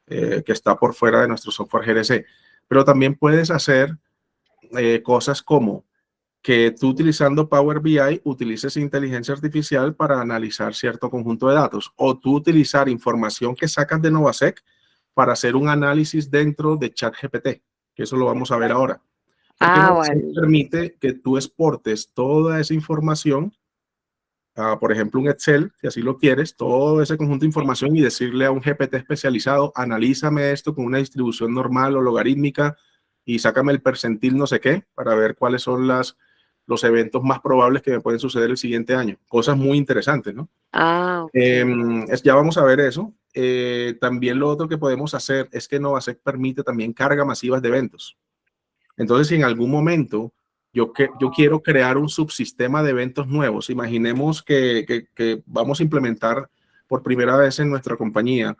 Speaker 1: que está por fuera de nuestro software GRC. Pero también puedes hacer cosas como que tú utilizando Power BI utilices inteligencia artificial para analizar cierto conjunto de datos, o tú utilizar información que sacas de Novasec para hacer un análisis dentro de ChatGPT, que eso lo vamos a ver ahora. Porque
Speaker 2: Ah,
Speaker 1: Novasec
Speaker 2: vale.
Speaker 1: permite que tú exportes toda esa información, por ejemplo, un Excel, si así lo quieres, todo ese conjunto de información y decirle a un GPT especializado, analízame esto con una distribución normal o logarítmica y sácame el percentil no sé qué para ver cuáles son los eventos más probables que me pueden suceder el siguiente año. Cosas muy interesantes, ¿no?
Speaker 2: Ah, ok.
Speaker 1: Ya vamos a ver eso. También lo otro que podemos hacer es que Novasec permite también carga masivas de eventos. Entonces, si en algún momento yo quiero crear un subsistema de eventos nuevos, imaginemos que vamos a implementar por primera vez en nuestra compañía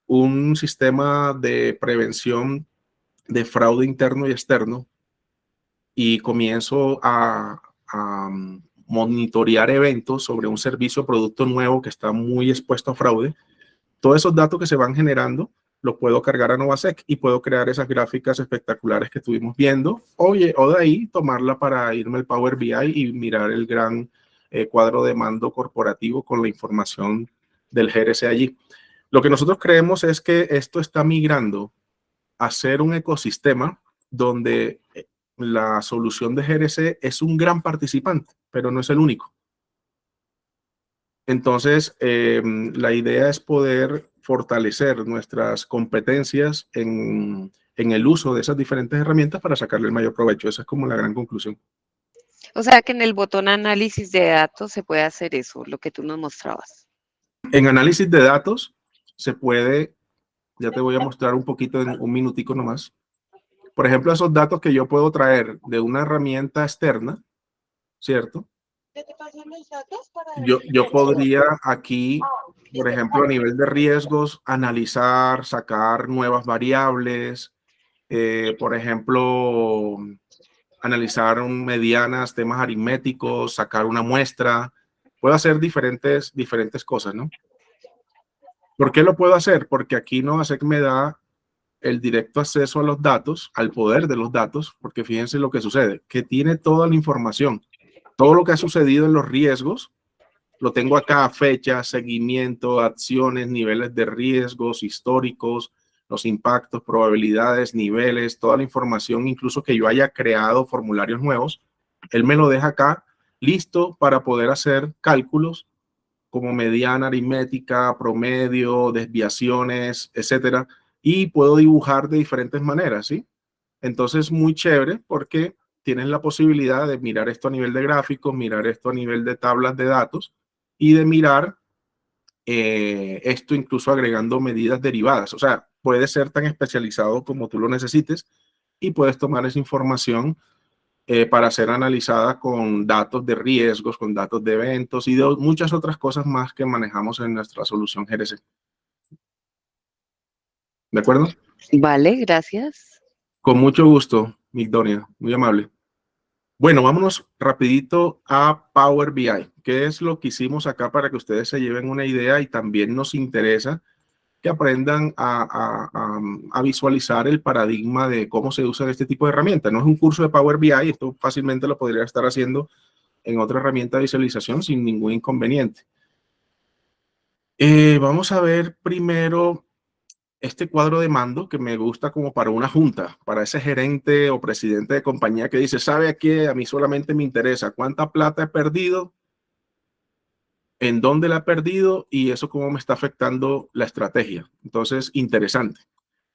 Speaker 1: un sistema de prevención de fraude interno y externo y comienzo a monitorear eventos sobre un servicio o producto nuevo que está muy expuesto a fraude. Todos esos datos que se van generando los puedo cargar a Novasec y puedo crear esas gráficas espectaculares que estuvimos viendo. Oye, o de ahí tomarla para irme al Power BI y mirar el gran cuadro de mando corporativo con la información del GRC allí. Lo que nosotros creemos es que esto está migrando a ser un ecosistema donde la solución de GRC es un gran participante, pero no es el único. Entonces, la idea es poder fortalecer nuestras competencias en el uso de esas diferentes herramientas para sacarle el mayor provecho. Esa es como la gran conclusión.
Speaker 2: O sea que en el botón análisis de datos se puede hacer eso, lo que tú nos mostrabas.
Speaker 1: En análisis de datos se puede, ya te voy a mostrar un poquito en un minutico nomás. Por ejemplo, esos datos que yo puedo traer de una herramienta externa, ¿cierto? Yo podría aquí, por ejemplo, a nivel de riesgos, analizar, sacar nuevas variables, por ejemplo, analizar medianas, temas aritméticos, sacar una muestra. Puedo hacer diferentes cosas, ¿no? ¿Por qué lo puedo hacer? Porque aquí Novasec me da el directo acceso a los datos, al poder de los datos, porque fíjense lo que sucede, que tiene toda la información. Todo lo que ha sucedido en los riesgos, lo tengo acá, fecha, seguimiento, acciones, niveles de riesgos históricos, los impactos, probabilidades, niveles, toda la información, incluso que yo haya creado formularios nuevos, él me lo deja acá listo para poder hacer cálculos como mediana aritmética, promedio, desviaciones, etcétera, y puedo dibujar de diferentes maneras, ¿sí? Entonces, muy chévere porque tienes la posibilidad de mirar esto a nivel de gráficos, mirar esto a nivel de tablas de datos y de mirar esto incluso agregando medidas derivadas. O sea, puede ser tan especializado como tú lo necesites y puedes tomar esa información para ser analizada con datos de riesgos, con datos de eventos y de muchas otras cosas más que manejamos en nuestra solución GRC. ¿De acuerdo?
Speaker 2: Vale, gracias.
Speaker 1: Con mucho gusto, Migdonia, muy amable. Bueno, vámonos rapidito a Power BI. ¿Qué es lo que hicimos acá para que ustedes se lleven una idea y también nos interesa que aprendan a visualizar el paradigma de cómo se usa este tipo de herramientas? No es un curso de Power BI, esto fácilmente lo podría estar haciendo en otra herramienta de visualización sin ningún inconveniente. Vamos a ver primero este cuadro de mando que me gusta como para una junta, para ese gerente o presidente de compañía que dice, ¿sabe qué? A mí solamente me interesa cuánta plata he perdido, en dónde la he perdido y eso cómo me está afectando la estrategia. Entonces, interesante.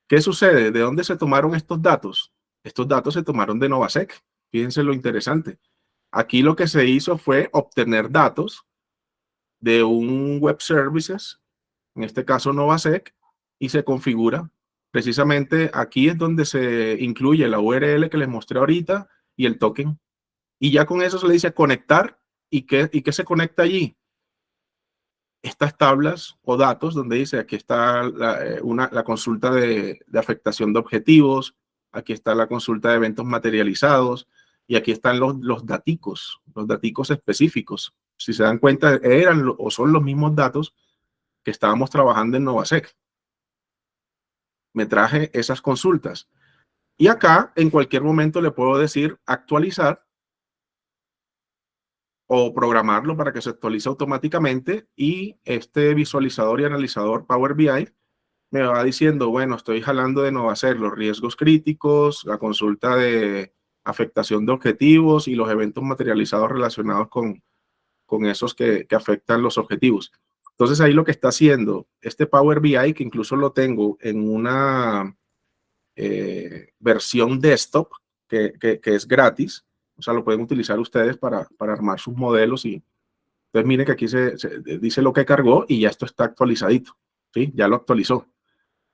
Speaker 1: ¿Qué sucede? ¿De dónde se tomaron estos datos? Estos datos se tomaron de Novasec. Fíjense lo interesante. Aquí lo que se hizo fue obtener datos de un web services, en este caso Novasec, y se configura. Precisamente aquí es donde se incluye la URL que les mostré ahorita y el token. Y ya con eso se le dice conectar. ¿Y qué se conecta allí? Estas tablas o datos donde dice aquí está la consulta de afectación de objetivos, aquí está la consulta de eventos materializados y aquí están los daticos específicos. Si se dan cuenta, eran o son los mismos datos que estábamos trabajando en Novasec. Me traje esas consultas. Y acá, en cualquier momento, le puedo decir actualizar o programarlo para que se actualice automáticamente y este visualizador y analizador Power BI me va diciendo, bueno, estoy jalando de Novasec los riesgos críticos, la consulta de afectación de objetivos y los eventos materializados relacionados con esos que afectan los objetivos. Entonces ahí lo que está haciendo este Power BI, que incluso lo tengo en una versión desktop que es gratis, o sea, lo pueden utilizar ustedes para armar sus modelos y entonces miren que aquí se dice lo que cargó y ya esto está actualizadito, ¿sí? Ya lo actualizó.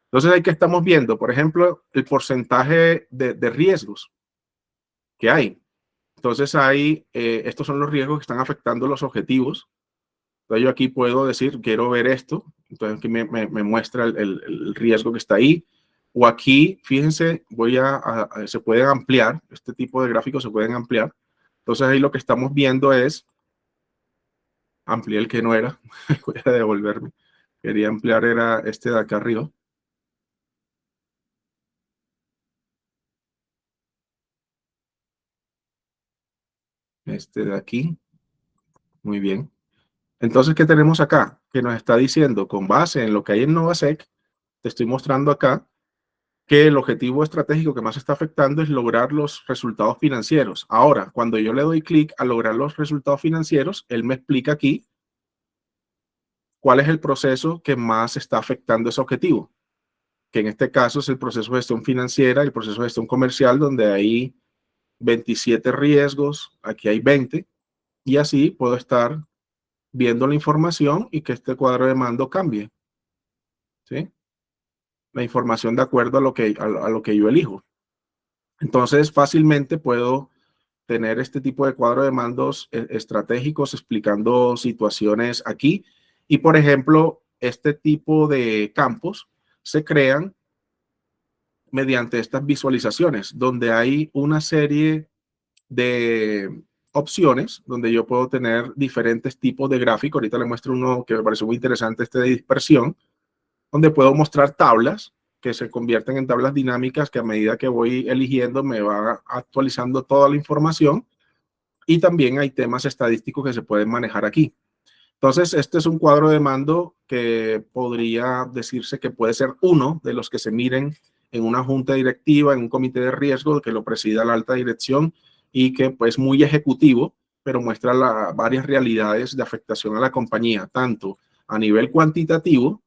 Speaker 1: Entonces ahí que estamos viendo, por ejemplo, el porcentaje de riesgos que hay. Entonces ahí, estos son los riesgos que están afectando los objetivos. Entonces yo aquí puedo decir, quiero ver esto. Entonces aquí me muestra el riesgo que está ahí. O aquí, fíjense, se pueden ampliar, este tipo de gráficos se pueden ampliar. Entonces ahí lo que estamos viendo es, amplié el que no era, voy a devolverme. Quería ampliar, era este de acá arriba. Este de aquí. Muy bien. Entonces, ¿qué tenemos acá? Que nos está diciendo, con base en lo que hay en Novasec, te estoy mostrando acá que el objetivo estratégico que más está afectando es lograr los resultados financieros. Ahora, cuando yo le doy clic a lograr los resultados financieros, él me explica aquí cuál es el proceso que más está afectando ese objetivo, que en este caso es el proceso de gestión financiera, el proceso de gestión comercial, donde hay 27 riesgos, aquí hay 20, y así puedo estar viendo la información y que este cuadro de mando cambie, ¿sí? La información de acuerdo a lo que yo elijo. Entonces, fácilmente puedo tener este tipo de cuadro de mandos estratégicos explicando situaciones aquí. Y, por ejemplo, este tipo de campos se crean mediante estas visualizaciones, donde hay una serie de opciones donde yo puedo tener diferentes tipos de gráficos. Ahorita les muestro uno que me pareció muy interesante, este de dispersión, donde puedo mostrar tablas que se convierten en tablas dinámicas que a medida que voy eligiendo me va actualizando toda la información y también hay temas estadísticos que se pueden manejar aquí. Entonces, este es un cuadro de mando que podría decirse que puede ser uno de los que se miren en una junta directiva, en un comité de riesgo que lo presida la alta dirección y que pues muy ejecutivo, pero muestra varias realidades de afectación a la compañía, tanto a nivel cuantitativo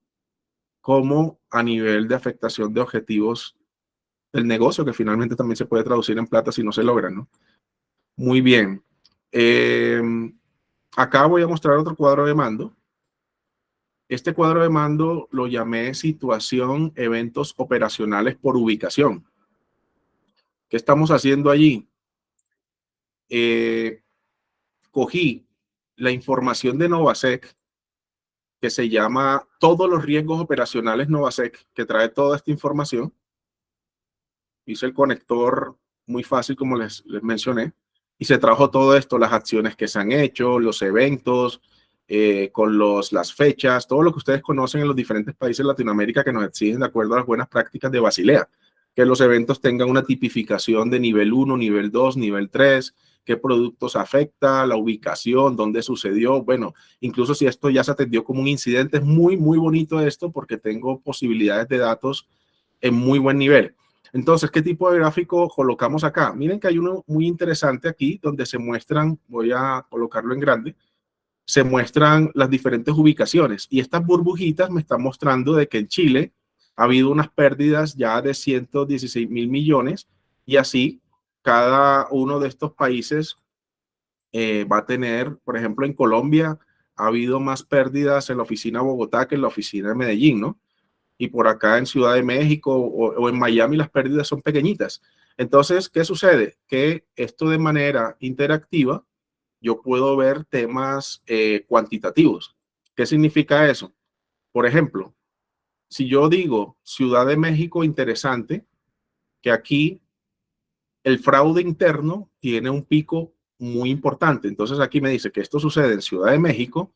Speaker 1: como a nivel de afectación de objetivos del negocio, que finalmente también se puede traducir en plata si no se logran, ¿no? Muy bien. Acá voy a mostrar otro cuadro de mando. Este cuadro de mando lo llamé situación, eventos operacionales por ubicación. ¿Qué estamos haciendo allí? Cogí la información de Novasec, que se llama Todos los riesgos operacionales Novasec, que trae toda esta información. Hice el conector muy fácil, como les mencioné, y se trajo todo esto, las acciones que se han hecho, los eventos, con las fechas, todo lo que ustedes conocen en los diferentes países de Latinoamérica que nos exigen de acuerdo a las buenas prácticas de Basilea, que los eventos tengan una tipificación de nivel 1, nivel 2, nivel 3, qué productos afecta, la ubicación, dónde sucedió. Bueno, incluso si esto ya se atendió como un incidente, es muy, muy bonito esto porque tengo posibilidades de datos en muy buen nivel. Entonces, ¿qué tipo de gráfico colocamos acá? Miren que hay uno muy interesante aquí donde se muestran, voy a colocarlo en grande, se muestran las diferentes ubicaciones y estas burbujitas me están mostrando de que en Chile ha habido unas pérdidas ya de 116.000 millones y así cada uno de estos países va a tener, por ejemplo, en Colombia ha habido más pérdidas en la oficina de Bogotá que en la oficina de Medellín, ¿no? Y por acá en Ciudad de México o en Miami las pérdidas son pequeñitas. Entonces, ¿qué sucede? Que esto de manera interactiva, yo puedo ver temas cuantitativos. ¿Qué significa eso? Por ejemplo, si yo digo Ciudad de México interesante, que aquí el fraude interno tiene un pico muy importante. Entonces aquí me dice que esto sucede en Ciudad de México,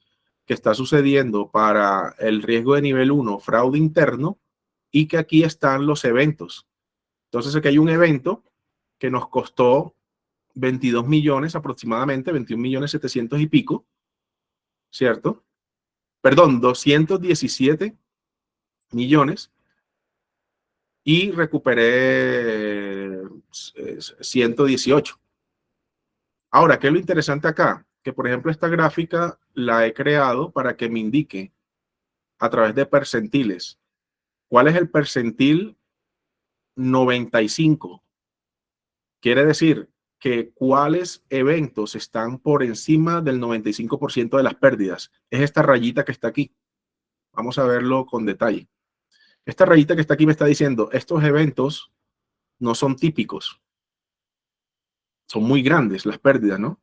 Speaker 1: que está sucediendo para el riesgo de nivel 1, fraude interno, y que aquí están los eventos. Entonces aquí hay un evento que nos costó 22 millones aproximadamente, 21 millones 700 y pico, ¿cierto? Perdón, 217 millones y recuperé 118. Ahora, ¿qué es lo interesante acá? Que, por ejemplo, esta gráfica la he creado para que me indique a través de percentiles. ¿Cuál es el percentil 95? Quiere decir que cuáles eventos están por encima del 95% de las pérdidas. Es esta rayita que está aquí. Vamos a verlo con detalle. Esta rayita que está aquí me está diciendo, estos eventos no son típicos. Son muy grandes las pérdidas, ¿no?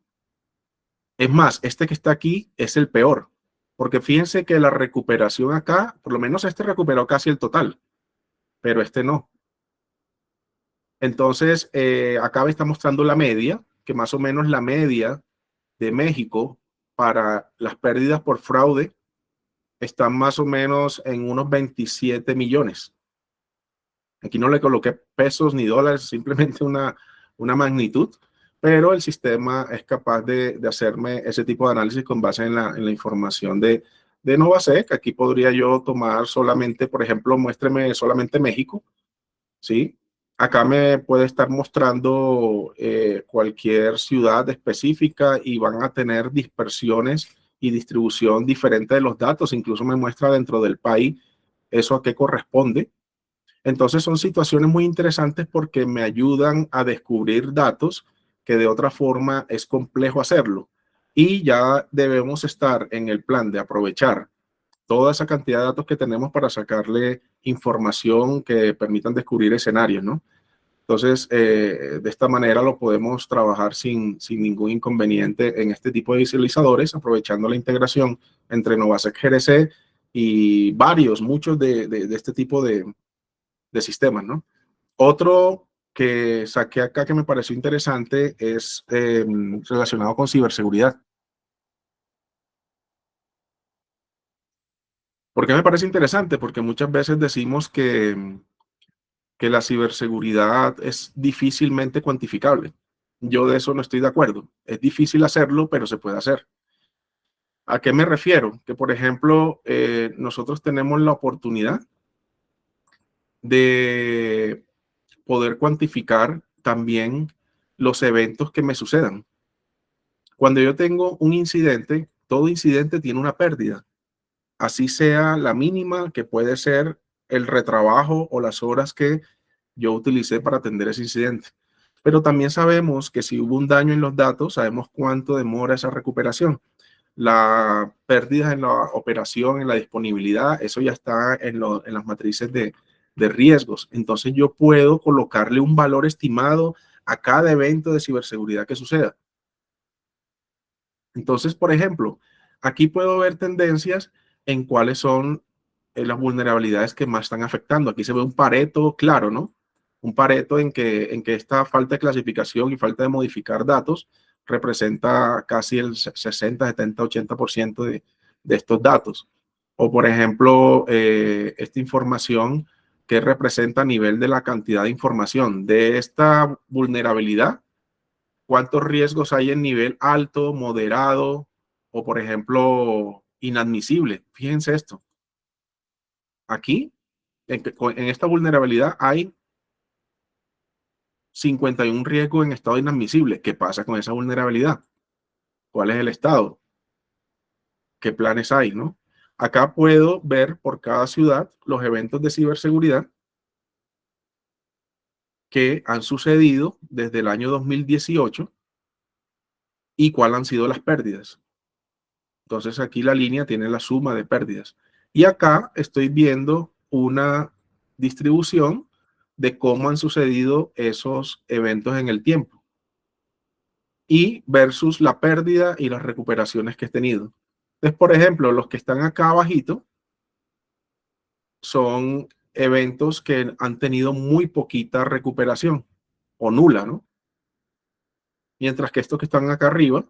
Speaker 1: Es más, este que está aquí es el peor, porque fíjense que la recuperación acá, por lo menos este recuperó casi el total, pero este no. Entonces, acá me está mostrando la media, que más o menos la media de México para las pérdidas por fraude están más o menos en unos 27 millones. Aquí no le coloqué pesos ni dólares, simplemente una magnitud, pero el sistema es capaz de hacerme ese tipo de análisis con base en la información de Novasec. Aquí podría yo tomar solamente, por ejemplo, muéstreme solamente México, ¿sí? Acá me puede estar mostrando cualquier ciudad específica y van a tener dispersiones y distribución diferente de los datos. Incluso me muestra dentro del país eso a qué corresponde. Entonces son situaciones muy interesantes porque me ayudan a descubrir datos que de otra forma es complejo hacerlo. Y ya debemos estar en el plan de aprovechar toda esa cantidad de datos que tenemos para sacarle información que permitan descubrir escenarios, ¿no? Entonces, de esta manera lo podemos trabajar sin ningún inconveniente en este tipo de visualizadores, aprovechando la integración entre Novasec GRC y muchos de este tipo de sistemas, ¿no? Otro que saqué acá que me pareció interesante es relacionado con ciberseguridad. ¿Por qué me parece interesante? Porque muchas veces decimos que la ciberseguridad es difícilmente cuantificable. Yo de eso no estoy de acuerdo. Es difícil hacerlo, pero se puede hacer. ¿A qué me refiero? Que, por ejemplo, nosotros tenemos la oportunidad de poder cuantificar también los eventos que me sucedan. Cuando yo tengo un incidente, todo incidente tiene una pérdida, así sea la mínima, que puede ser el retrabajo o las horas que yo utilicé para atender ese incidente. Pero también sabemos que si hubo un daño en los datos, sabemos cuánto demora esa recuperación. La pérdida en la operación, en la disponibilidad, eso ya está en las matrices de riesgos. Entonces yo puedo colocarle un valor estimado a cada evento de ciberseguridad que suceda. Entonces, por ejemplo, aquí puedo ver tendencias en cuáles son las vulnerabilidades que más están afectando. Aquí se ve un Pareto claro, ¿no? Un Pareto en que esta falta de clasificación y falta de modificar datos representa casi el 60, 70, 80% de estos datos. O, por ejemplo, esta información que representa a nivel de la cantidad de información de esta vulnerabilidad. ¿Cuántos riesgos hay en nivel alto, moderado o, por ejemplo, inadmisible? Fíjense esto. Aquí, en esta vulnerabilidad, hay 51 riesgos en estado inadmisible. ¿Qué pasa con esa vulnerabilidad? ¿Cuál es el estado? ¿Qué planes hay, no? Acá puedo ver por cada ciudad los eventos de ciberseguridad que han sucedido desde el año 2018 y cuáles han sido las pérdidas. Entonces aquí la línea tiene la suma de pérdidas. Y acá estoy viendo una distribución de cómo han sucedido esos eventos en el tiempo y versus la pérdida y las recuperaciones que he tenido. Entonces, por ejemplo, los que están acá abajito son eventos que han tenido muy poquita recuperación o nula, ¿no? Mientras que estos que están acá arriba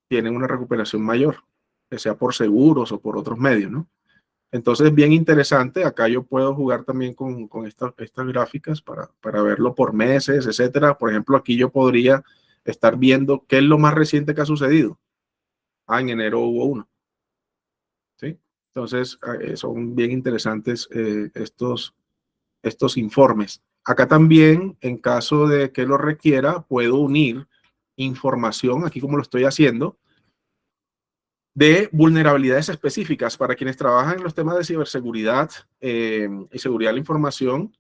Speaker 1: tienen una recuperación mayor, que sea por seguros o por otros medios, ¿no? Entonces, bien interesante. Acá yo puedo jugar también con estas gráficas para verlo por meses, etcétera. Por ejemplo, aquí yo podría estar viendo qué es lo más reciente que ha sucedido. En enero hubo uno. ¿Sí? Entonces, son bien interesantes estos informes. Acá también, en caso de que lo requiera, puedo unir información, aquí como lo estoy haciendo, de vulnerabilidades específicas para quienes trabajan en los temas de ciberseguridad y seguridad de la información.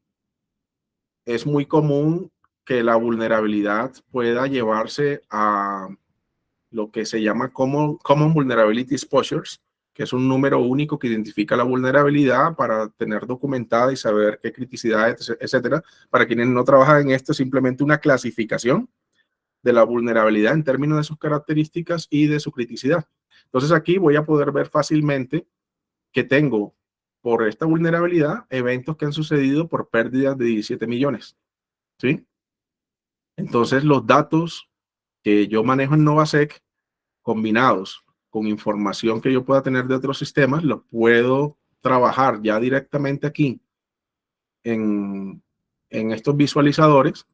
Speaker 1: Es muy común que la vulnerabilidad pueda llevarse a lo que se llama Common Vulnerability Exposures, que es un número único que identifica la vulnerabilidad para tener documentada y saber qué criticidades, etcétera. Para quienes no trabajan en esto, es simplemente una clasificación de la vulnerabilidad en términos de sus características y de su criticidad. Entonces aquí voy a poder ver fácilmente que tengo por esta vulnerabilidad eventos que han sucedido por pérdidas de 17 millones. ¿Sí? Entonces los datos que yo manejo en Novasec combinados con información que yo pueda tener de otros sistemas, los puedo trabajar ya directamente aquí en estos visualizadores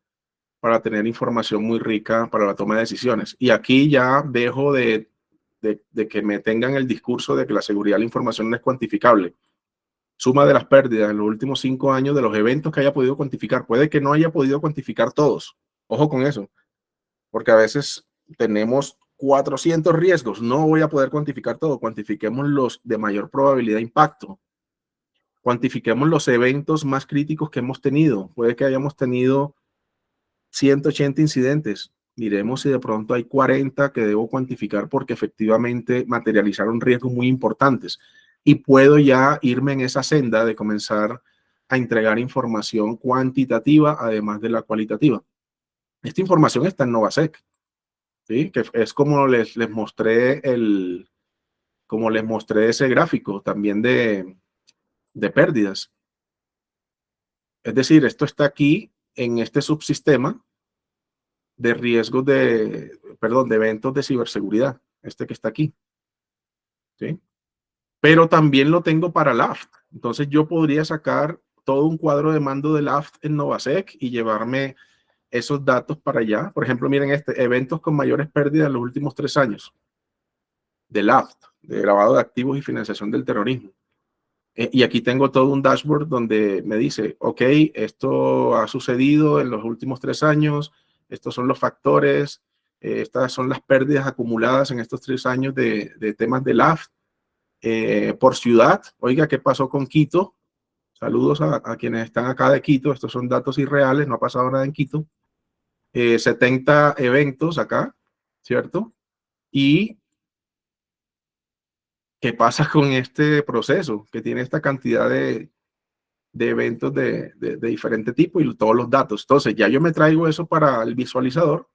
Speaker 1: para tener información muy rica para la toma de decisiones. Y aquí ya dejo de que me tengan el discurso de que la seguridad de la información no es cuantificable. Suma de las pérdidas en los últimos 5 años de los eventos que haya podido cuantificar. Puede que no haya podido cuantificar todos. Ojo con eso, porque a veces tenemos 400 riesgos. No voy a poder cuantificar todo. Cuantifiquemos los de mayor probabilidad de impacto. Cuantifiquemos los eventos más críticos que hemos tenido. Puede que hayamos tenido 180 incidentes. Miremos si de pronto hay 40 que debo cuantificar porque efectivamente materializaron riesgos muy importantes. Y puedo ya irme en esa senda de comenzar a entregar información cuantitativa además de la cualitativa. Esta información está en Novasec, ¿sí? Que es como les mostré como les mostré ese gráfico también de pérdidas. Es decir, esto está aquí en este subsistema de riesgos de eventos de ciberseguridad, este que está aquí, ¿sí? Pero también lo tengo para LAFT. Entonces yo podría sacar todo un cuadro de mando de LAFT en Novasec y llevarme esos datos para allá. Por ejemplo, miren eventos con mayores pérdidas en los últimos 3 años, del AFT, de lavado de activos y financiación del terrorismo. Y aquí tengo todo un dashboard donde me dice, ok, esto ha sucedido en los últimos 3 años, estos son los factores, estas son las pérdidas acumuladas en estos 3 años de temas del AFT. Por ciudad, oiga, ¿qué pasó con Quito? Saludos a quienes están acá de Quito, estos son datos irreales, no ha pasado nada en Quito. 70 eventos acá, ¿cierto? Y ¿qué pasa con este proceso que tiene esta cantidad de eventos de diferente tipo y todos los datos? Entonces, ya yo me traigo eso para el visualizador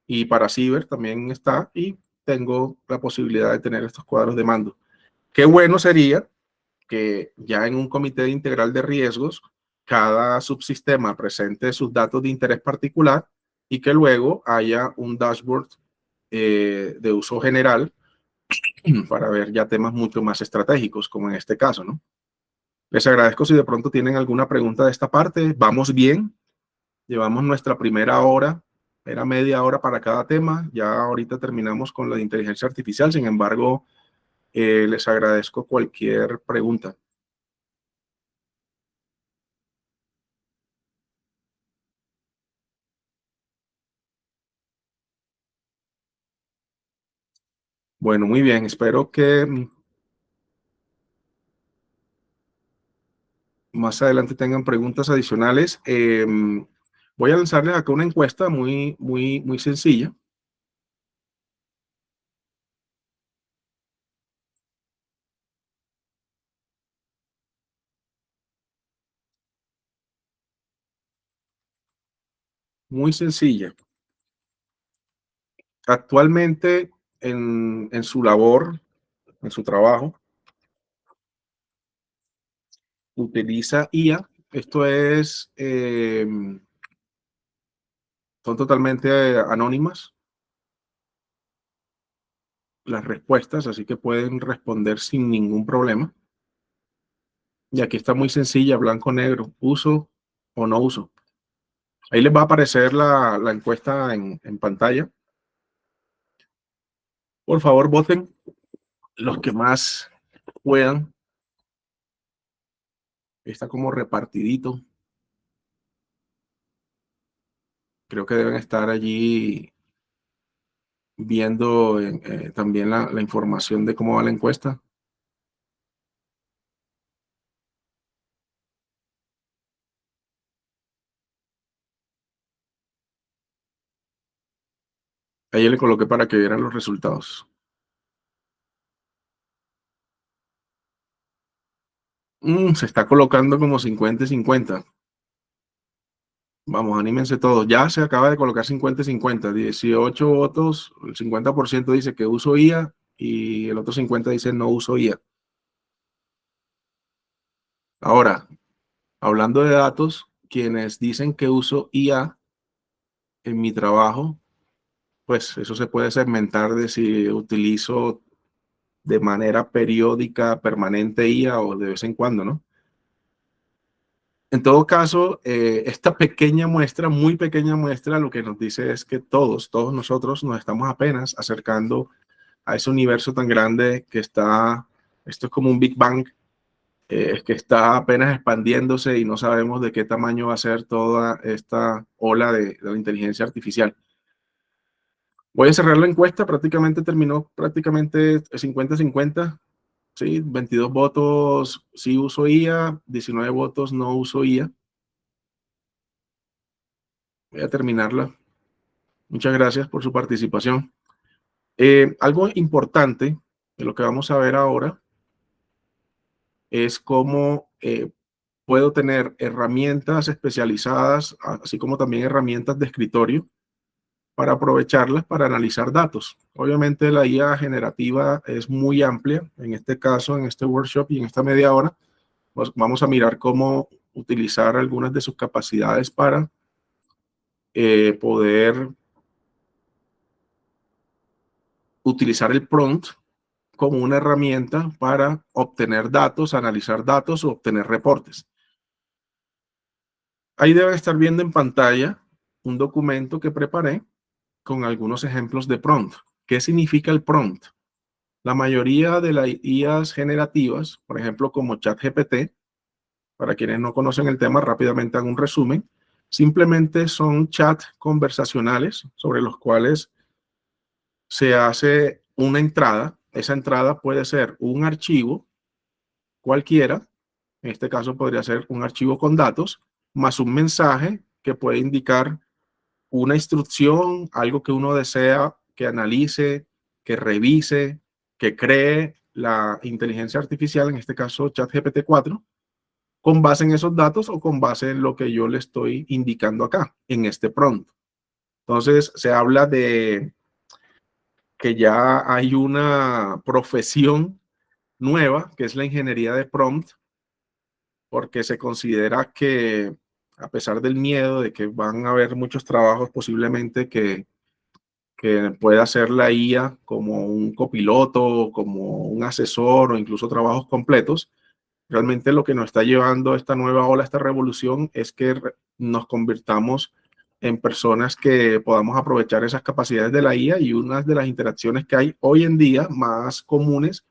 Speaker 1: y para Ciber también está, y tengo la posibilidad de tener estos cuadros de mando. Qué bueno sería que ya en un comité integral de riesgos, cada subsistema presente sus datos de interés particular y que luego haya un dashboard de uso general para ver ya temas mucho más estratégicos, como en este caso, ¿no? Les agradezco si de pronto tienen alguna pregunta de esta parte. Vamos bien. Llevamos nuestra primera hora, era media hora para cada tema. Ya ahorita terminamos con la de inteligencia artificial. Sin embargo, les agradezco cualquier pregunta. Bueno, muy bien. Espero que más adelante tengan preguntas adicionales. Voy a lanzarles acá una encuesta muy sencilla. Muy sencilla. Actualmente, en su labor, en su trabajo, utiliza IA. Esto es, son totalmente anónimas las respuestas, así que pueden responder sin ningún problema. Y aquí está muy sencilla, blanco negro, uso o no uso. Ahí les va a aparecer la encuesta en pantalla. Por favor, voten los que más puedan. Está como repartidito. Creo que deben estar allí viendo también la información de cómo va la encuesta. Ahí le coloqué para que vieran los resultados. Se está colocando como 50-50. Vamos, anímense todos. Ya se acaba de colocar 50-50. 18 votos, el 50% dice que uso IA y el otro 50% dice no uso IA. Ahora, hablando de datos, quienes dicen que uso IA en mi trabajo, pues eso se puede segmentar de si utilizo de manera periódica, permanente IA o de vez en cuando, ¿no? En todo caso, esta pequeña muestra, muy pequeña muestra, lo que nos dice es que todos nosotros nos estamos apenas acercando a ese universo tan grande que está, esto es como un Big Bang, que está apenas expandiéndose y no sabemos de qué tamaño va a ser toda esta ola de la inteligencia artificial. Voy a cerrar la encuesta, prácticamente terminó, prácticamente 50-50, ¿sí? 22 votos sí uso IA, 19 votos no uso IA. Voy a terminarla. Muchas gracias por su participación. Algo importante de lo que vamos a ver ahora es cómo puedo tener herramientas especializadas, así como también herramientas de escritorio, para aprovecharlas para analizar datos. Obviamente la IA generativa es muy amplia. En este caso, en este workshop y en esta media hora, pues vamos a mirar cómo utilizar algunas de sus capacidades para poder utilizar el prompt como una herramienta para obtener datos, analizar datos o obtener reportes. Ahí deben estar viendo en pantalla un documento que preparé con algunos ejemplos de prompt. ¿Qué significa el prompt? La mayoría de las IAs generativas, por ejemplo, como ChatGPT, para quienes no conocen el tema, rápidamente hago un resumen, simplemente son chats conversacionales sobre los cuales se hace una entrada. Esa entrada puede ser un archivo cualquiera, en este caso podría ser un archivo con datos, más un mensaje que puede indicar una instrucción, algo que uno desea que analice, que revise, que cree la inteligencia artificial, en este caso ChatGPT 4, con base en esos datos o con base en lo que yo le estoy indicando acá, en este prompt. Entonces, se habla de que ya hay una profesión nueva, que es la ingeniería de prompt, porque se considera que a pesar del miedo de que van a haber muchos trabajos posiblemente que pueda hacer la IA como un copiloto, como un asesor o incluso trabajos completos, realmente lo que nos está llevando a esta nueva ola, a esta revolución, es que nos convirtamos en personas que podamos aprovechar esas capacidades de la IA, y una de las interacciones que hay hoy en día más comunes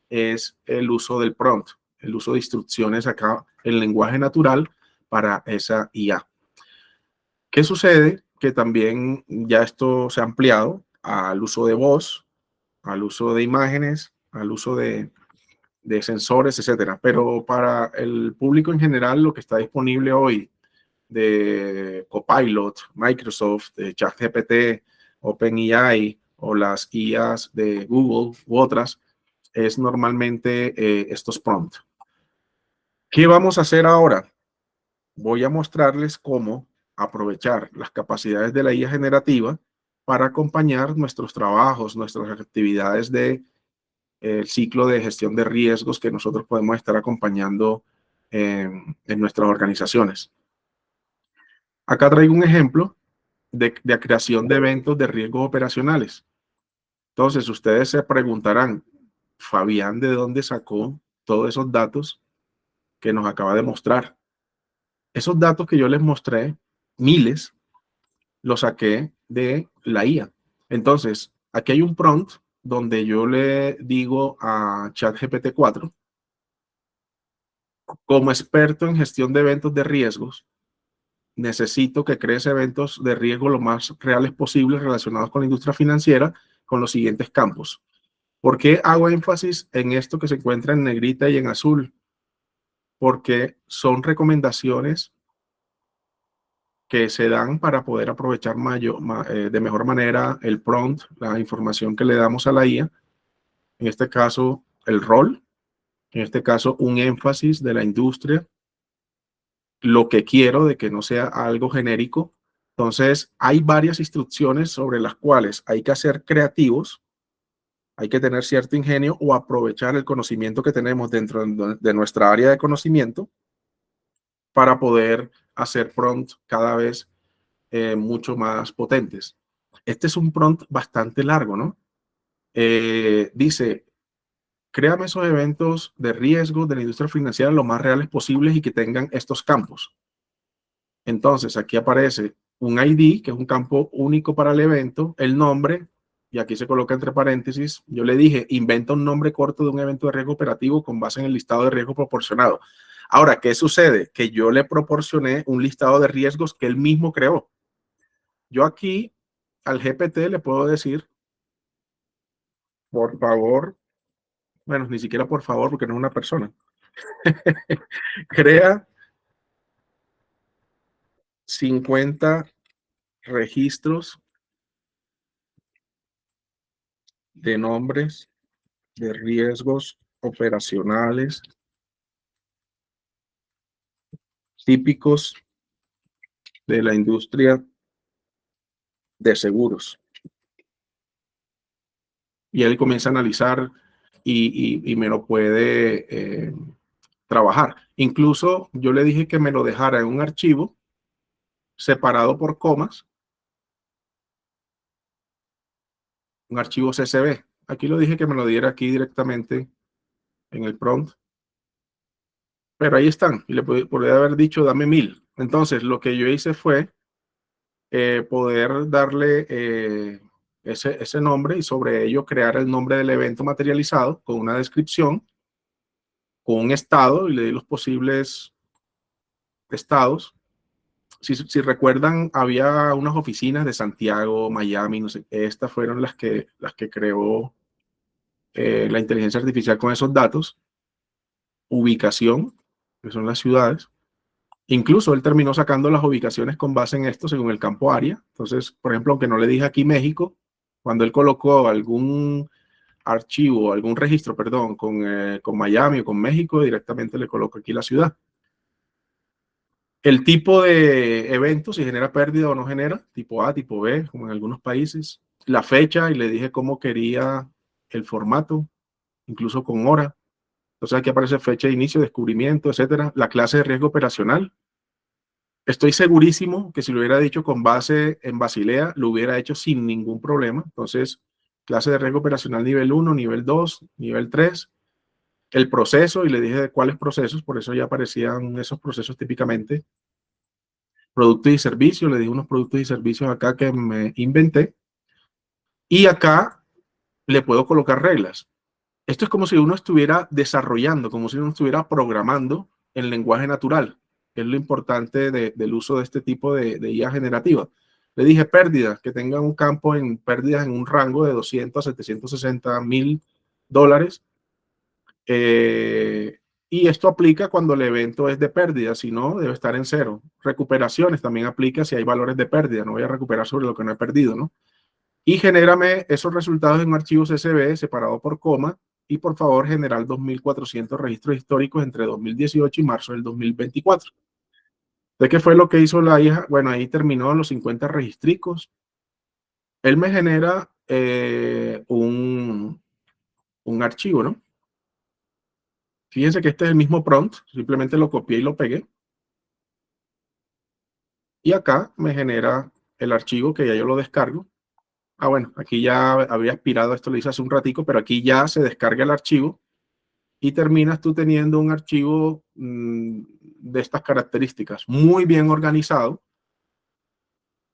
Speaker 1: es el uso del prompt, el uso de instrucciones acá en lenguaje natural para esa IA. ¿Qué sucede? Que también ya esto se ha ampliado al uso de voz, al uso de imágenes, al uso de sensores, etcétera. Pero para el público en general, lo que está disponible hoy de Copilot, Microsoft, de ChatGPT, OpenAI o las IAs de Google u otras, es normalmente estos prompts. ¿Qué vamos a hacer ahora? Voy a mostrarles cómo aprovechar las capacidades de la IA generativa para acompañar nuestros trabajos, nuestras actividades de el ciclo de gestión de riesgos que nosotros podemos estar acompañando en nuestras organizaciones. Acá traigo un ejemplo de creación de eventos de riesgos operacionales. Entonces, ustedes se preguntarán, Fabián, ¿de dónde sacó todos esos datos que nos acaba de mostrar? Esos datos que yo les mostré, miles, los saqué de la IA. Entonces, aquí hay un prompt donde yo le digo a ChatGPT 4, como experto en gestión de eventos de riesgos, necesito que crees eventos de riesgo lo más reales posibles relacionados con la industria financiera con los siguientes campos. ¿Por qué hago énfasis en esto que se encuentra en negrita y en azul? Porque son recomendaciones que se dan para poder aprovechar de mejor manera el prompt, la información que le damos a la IA, en este caso el rol, en este caso un énfasis de la industria, lo que quiero de que no sea algo genérico. Entonces, hay varias instrucciones sobre las cuales hay que ser creativos, hay que tener cierto ingenio o aprovechar el conocimiento que tenemos dentro de nuestra área de conocimiento para poder hacer prompts cada vez mucho más potentes. Este es un prompt bastante largo, ¿no? Dice, créame esos eventos de riesgo de la industria financiera lo más reales posibles y que tengan estos campos. Entonces, aquí aparece un ID, que es un campo único para el evento, el nombre, y aquí se coloca entre paréntesis. Yo le dije, inventa un nombre corto de un evento de riesgo operativo con base en el listado de riesgo proporcionado. Ahora, ¿qué sucede? Que yo le proporcioné un listado de riesgos que él mismo creó. Yo aquí al GPT le puedo decir, por favor, bueno, ni siquiera por favor, porque no es una persona, crea 50 registros de nombres de riesgos operacionales típicos de la industria de seguros. Y él comienza a analizar y me lo puede trabajar. Incluso yo le dije que me lo dejara en un archivo separado por comas, un archivo CSV. Aquí lo dije que me lo diera aquí directamente en el prompt. pero ahí están. Y le podría haber dicho, dame 1000. Entonces, lo que yo hice fue poder darle ese nombre y sobre ello crear el nombre del evento materializado con una descripción, con un estado, y le di los posibles estados. Si recuerdan, había unas oficinas de Santiago, Miami, no sé, estas fueron las que creó la inteligencia artificial con esos datos, ubicación, que son las ciudades. Incluso él terminó sacando las ubicaciones con base en esto según el campo área. Entonces, por ejemplo, aunque no le dije aquí México, cuando él colocó algún archivo, algún registro, perdón, con Miami o con México, directamente le coloco aquí la ciudad. El tipo de evento, si genera pérdida o no genera, tipo A, tipo B, como en algunos países. La fecha, y le dije cómo quería el formato, incluso con hora. Entonces aquí aparece fecha de inicio, descubrimiento, etcétera. La clase de riesgo operacional. Estoy segurísimo que si lo hubiera dicho con base en Basilea, lo hubiera hecho sin ningún problema. Entonces, clase de riesgo operacional nivel 1, nivel 2, nivel 3. El proceso, y le dije de cuáles procesos, por eso ya aparecían esos procesos típicamente. Productos y servicios, le dije unos productos y servicios acá que me inventé. Y acá le puedo colocar reglas. Esto es como si uno estuviera desarrollando, como si uno estuviera programando en lenguaje natural, que es lo importante del uso de este tipo de IA generativa. Le dije pérdidas, que tengan un campo en pérdidas en un rango de 200 a 760 mil dólares. Y esto aplica cuando el evento es de pérdida, si no, debe estar en cero. Recuperaciones también aplica si hay valores de pérdida, no voy a recuperar sobre lo que no he perdido, ¿no? Y genérame esos resultados en un archivo CSV separado por coma y por favor generar 2.400 registros históricos entre 2018 y marzo del 2024. ¿De qué fue lo que hizo la hija? Bueno, ahí terminó los 50 registricos. Él me genera un archivo, ¿no? Fíjense que este es el mismo prompt, simplemente lo copié y lo pegué. Y acá me genera el archivo que ya yo lo descargo. Ah, bueno, aquí ya había aspirado, esto lo hice hace un ratico, pero aquí ya se descarga el archivo y terminas tú teniendo un archivo de estas características, muy bien organizado.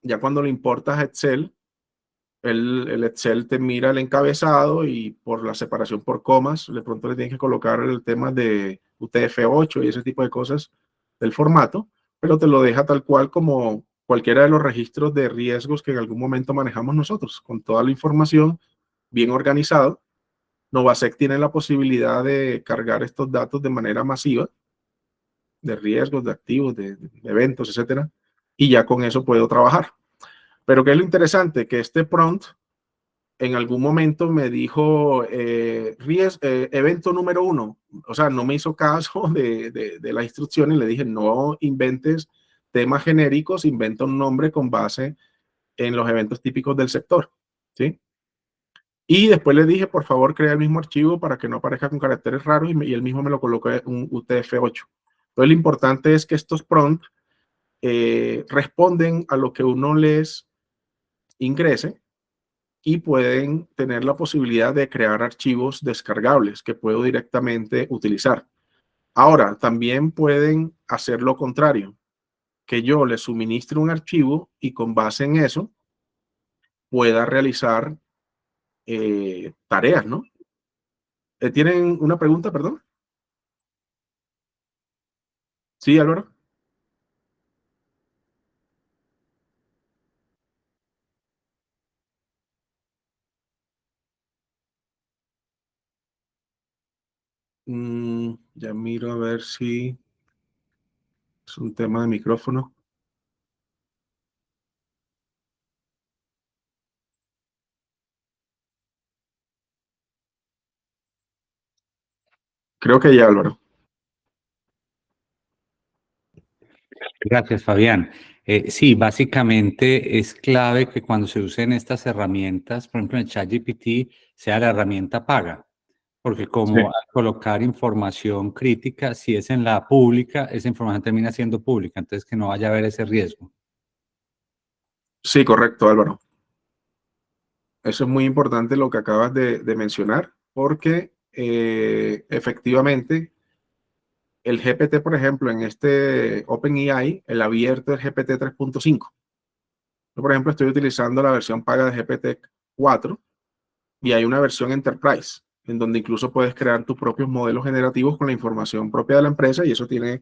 Speaker 1: Ya cuando lo importas a Excel, el Excel te mira el encabezado y por la separación por comas, de pronto le tienes que colocar el tema de UTF-8 y ese tipo de cosas del formato, pero te lo deja tal cual como cualquiera de los registros de riesgos que en algún momento manejamos nosotros, con toda la información bien organizado. Novasec tiene la posibilidad de cargar estos datos de manera masiva, de riesgos, de activos, de eventos, etcétera, y ya con eso puedo trabajar. Pero ¿qué es lo interesante? Que este prompt en algún momento me dijo evento número 1, o sea, no me hizo caso de las instrucciones, le dije no inventes temas genéricos, inventa un nombre con base en los eventos típicos del sector, ¿sí? Y después le dije, por favor, crea el mismo archivo para que no aparezca con caracteres raros y él mismo me lo colocó en un UTF-8. Entonces, lo importante es que estos prompts responden a lo que uno les ingrese y pueden tener la posibilidad de crear archivos descargables que puedo directamente utilizar. Ahora, también pueden hacer lo contrario, que yo les suministre un archivo y con base en eso pueda realizar tareas, ¿no? ¿Tienen una pregunta, perdón? Sí, Álvaro. Ya miro a ver si es un tema de micrófono. Creo que ya, Álvaro.
Speaker 3: Gracias, Fabián. Sí, básicamente es clave que cuando se usen estas herramientas, por ejemplo en ChatGPT, sea la herramienta paga, porque como
Speaker 1: Sí.
Speaker 3: al colocar información crítica, si es en la pública, esa información termina siendo pública, entonces que no vaya a haber ese riesgo.
Speaker 1: Sí, correcto, Álvaro. Eso es muy importante lo que acabas de mencionar, porque efectivamente el GPT, por ejemplo, en este OpenAI, el abierto es GPT 3.5. Yo, por ejemplo, estoy utilizando la versión paga de GPT-4 y hay una versión Enterprise, en donde incluso puedes crear tus propios modelos generativos con la información propia de la empresa, y eso tiene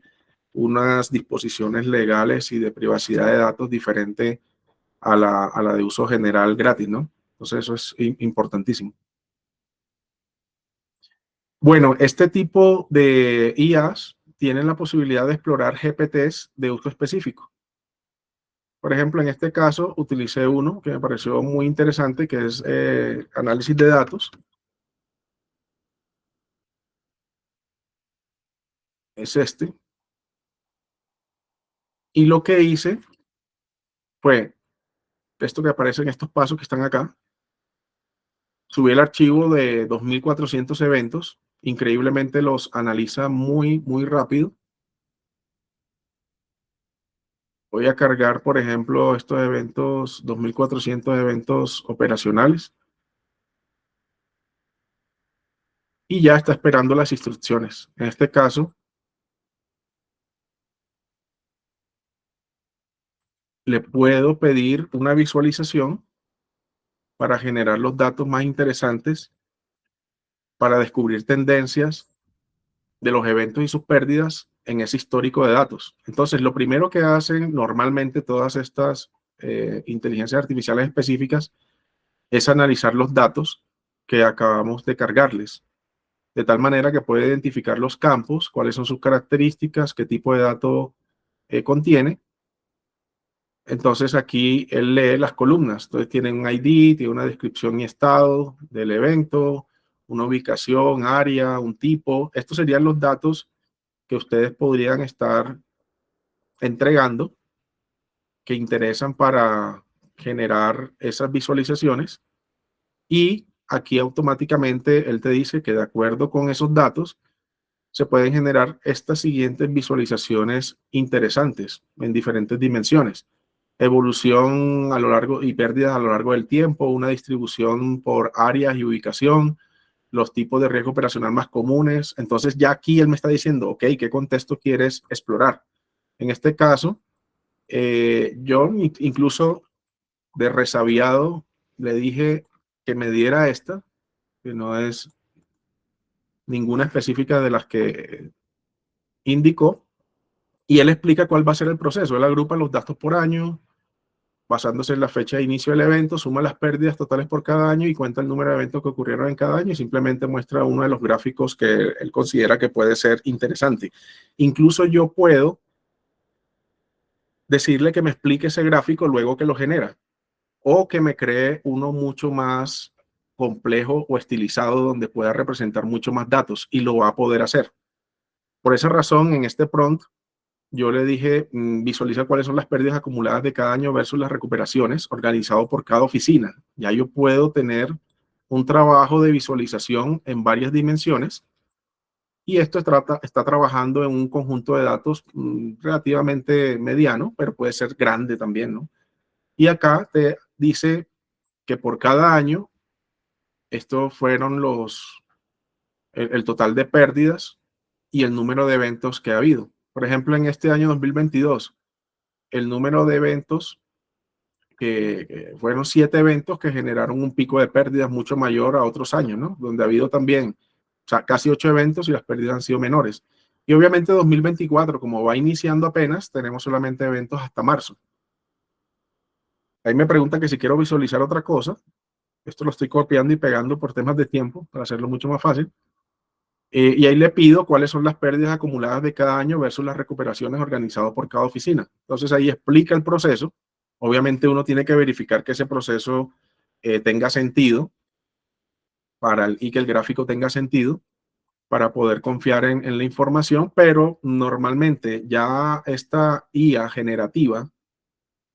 Speaker 1: unas disposiciones legales y de privacidad de datos diferentes a la de uso general gratis, ¿no? Entonces eso es importantísimo. Bueno, este tipo de IAs tienen la posibilidad de explorar GPTs de uso específico. Por ejemplo, en este caso utilicé uno que me pareció muy interesante, que es análisis de datos. Es este. Y lo que hice fue esto que aparece en estos pasos que están acá. Subí el archivo de 2400 eventos. Increíblemente los analiza muy rápido. Voy a cargar, por ejemplo, estos eventos, 2400 eventos operacionales. Y ya está esperando las instrucciones. En este caso, le puedo pedir una visualización para generar los datos más interesantes, para descubrir tendencias de los eventos y sus pérdidas en ese histórico de datos. Entonces, lo primero que hacen normalmente todas estas inteligencias artificiales específicas es analizar los datos que acabamos de cargarles, de tal manera que puede identificar los campos, cuáles son sus características, qué tipo de dato contiene. Entonces aquí él lee las columnas. Entonces tiene un ID, tiene una descripción y estado del evento, una ubicación, área, un tipo. Estos serían los datos que ustedes podrían estar entregando, que interesan para generar esas visualizaciones. Y aquí automáticamente él te dice que de acuerdo con esos datos se pueden generar estas siguientes visualizaciones interesantes en diferentes dimensiones: evolución a lo largo y pérdidas a lo largo del tiempo, una distribución por áreas y ubicación, los tipos de riesgo operacional más comunes. Entonces ya aquí él me está diciendo, ok, ¿qué contexto quieres explorar? En este caso, yo incluso de resabiado le dije que me diera esta, que no es ninguna específica de las que indicó, y él explica cuál va a ser el proceso. Él agrupa los datos por año, basándose en la fecha de inicio del evento, suma las pérdidas totales por cada año y cuenta el número de eventos que ocurrieron en cada año, y simplemente muestra uno de los gráficos que él considera que puede ser interesante. Incluso yo puedo decirle que me explique ese gráfico luego que lo genera, o que me cree uno mucho más complejo o estilizado donde pueda representar mucho más datos, y lo va a poder hacer. Por esa razón, en este prompt, yo le dije, visualiza cuáles son las pérdidas acumuladas de cada año versus las recuperaciones, organizado por cada oficina. Ya yo puedo tener un trabajo de visualización en varias dimensiones, y esto está trabajando en un conjunto de datos relativamente mediano, pero puede ser grande también, ¿no? Y acá te dice que por cada año, estos fueron el total de pérdidas y el número de eventos que ha habido. Por ejemplo, en este año 2022, el número de eventos, que fueron 7 eventos que generaron un pico de pérdidas mucho mayor a otros años, ¿no? Donde ha habido también, o sea, casi 8 eventos y las pérdidas han sido menores. Y obviamente 2024, como va iniciando apenas, tenemos solamente eventos hasta marzo. Ahí me pregunta que si quiero visualizar otra cosa. Esto lo estoy copiando y pegando por temas de tiempo para hacerlo mucho más fácil. Y ahí le pido cuáles son las pérdidas acumuladas de cada año versus las recuperaciones organizadas por cada oficina. Entonces ahí explica el proceso. Obviamente uno tiene que verificar que ese proceso tenga sentido y que el gráfico tenga sentido para poder confiar en la información, pero normalmente ya esta IA generativa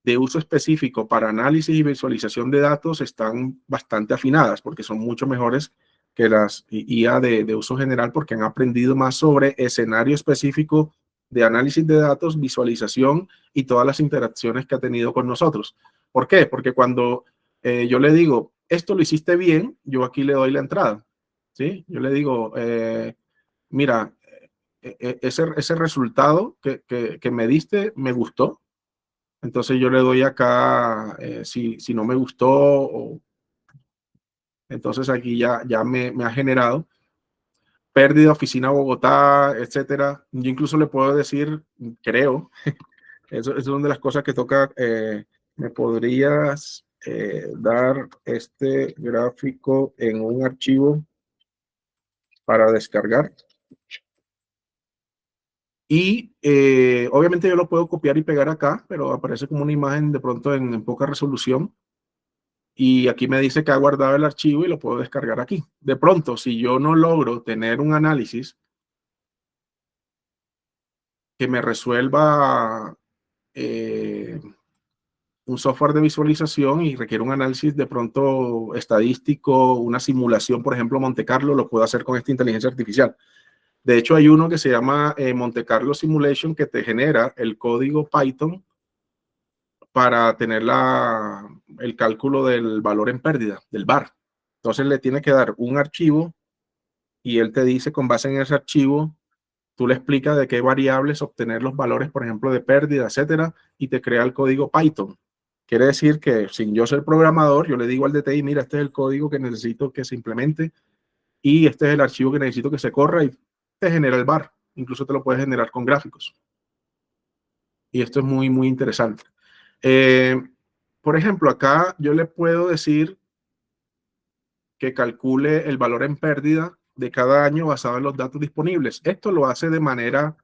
Speaker 1: de uso específico para análisis y visualización de datos están bastante afinadas, porque son mucho mejores que las IA de uso general, porque han aprendido más sobre escenario específico de análisis de datos, visualización y todas las interacciones que ha tenido con nosotros. ¿Por qué? Porque cuando yo le digo, esto lo hiciste bien, yo aquí le doy la entrada, ¿sí? Yo le digo, mira, ese resultado que me diste me gustó. Entonces yo le doy acá, si no me gustó, entonces aquí ya me ha generado pérdida, oficina Bogotá, etcétera. Yo incluso le puedo decir, creo, eso es una de las cosas que toca, me podrías dar este gráfico en un archivo para descargar. Y obviamente yo lo puedo copiar y pegar acá, pero aparece como una imagen de pronto en poca resolución. Y aquí me dice que ha guardado el archivo y lo puedo descargar aquí. De pronto, si yo no logro tener un análisis que me resuelva un software de visualización y requiere un análisis de pronto estadístico, una simulación, por ejemplo, Monte Carlo, lo puedo hacer con esta inteligencia artificial. De hecho, hay uno que se llama Monte Carlo Simulation que te genera el código Python para tener el cálculo del valor en pérdida, del VAR. Entonces le tienes que dar un archivo y él te dice con base en ese archivo, tú le explicas de qué variables obtener los valores, por ejemplo, de pérdida, etcétera, y te crea el código Python. Quiere decir que sin yo ser programador, yo le digo al DTI, mira, este es el código que necesito que se implemente y este es el archivo que necesito que se corra y te genera el VAR. Incluso te lo puedes generar con gráficos. Y esto es muy, muy interesante. Por ejemplo, acá yo le puedo decir que calcule el valor en pérdida de cada año basado en los datos disponibles. Esto lo hace de manera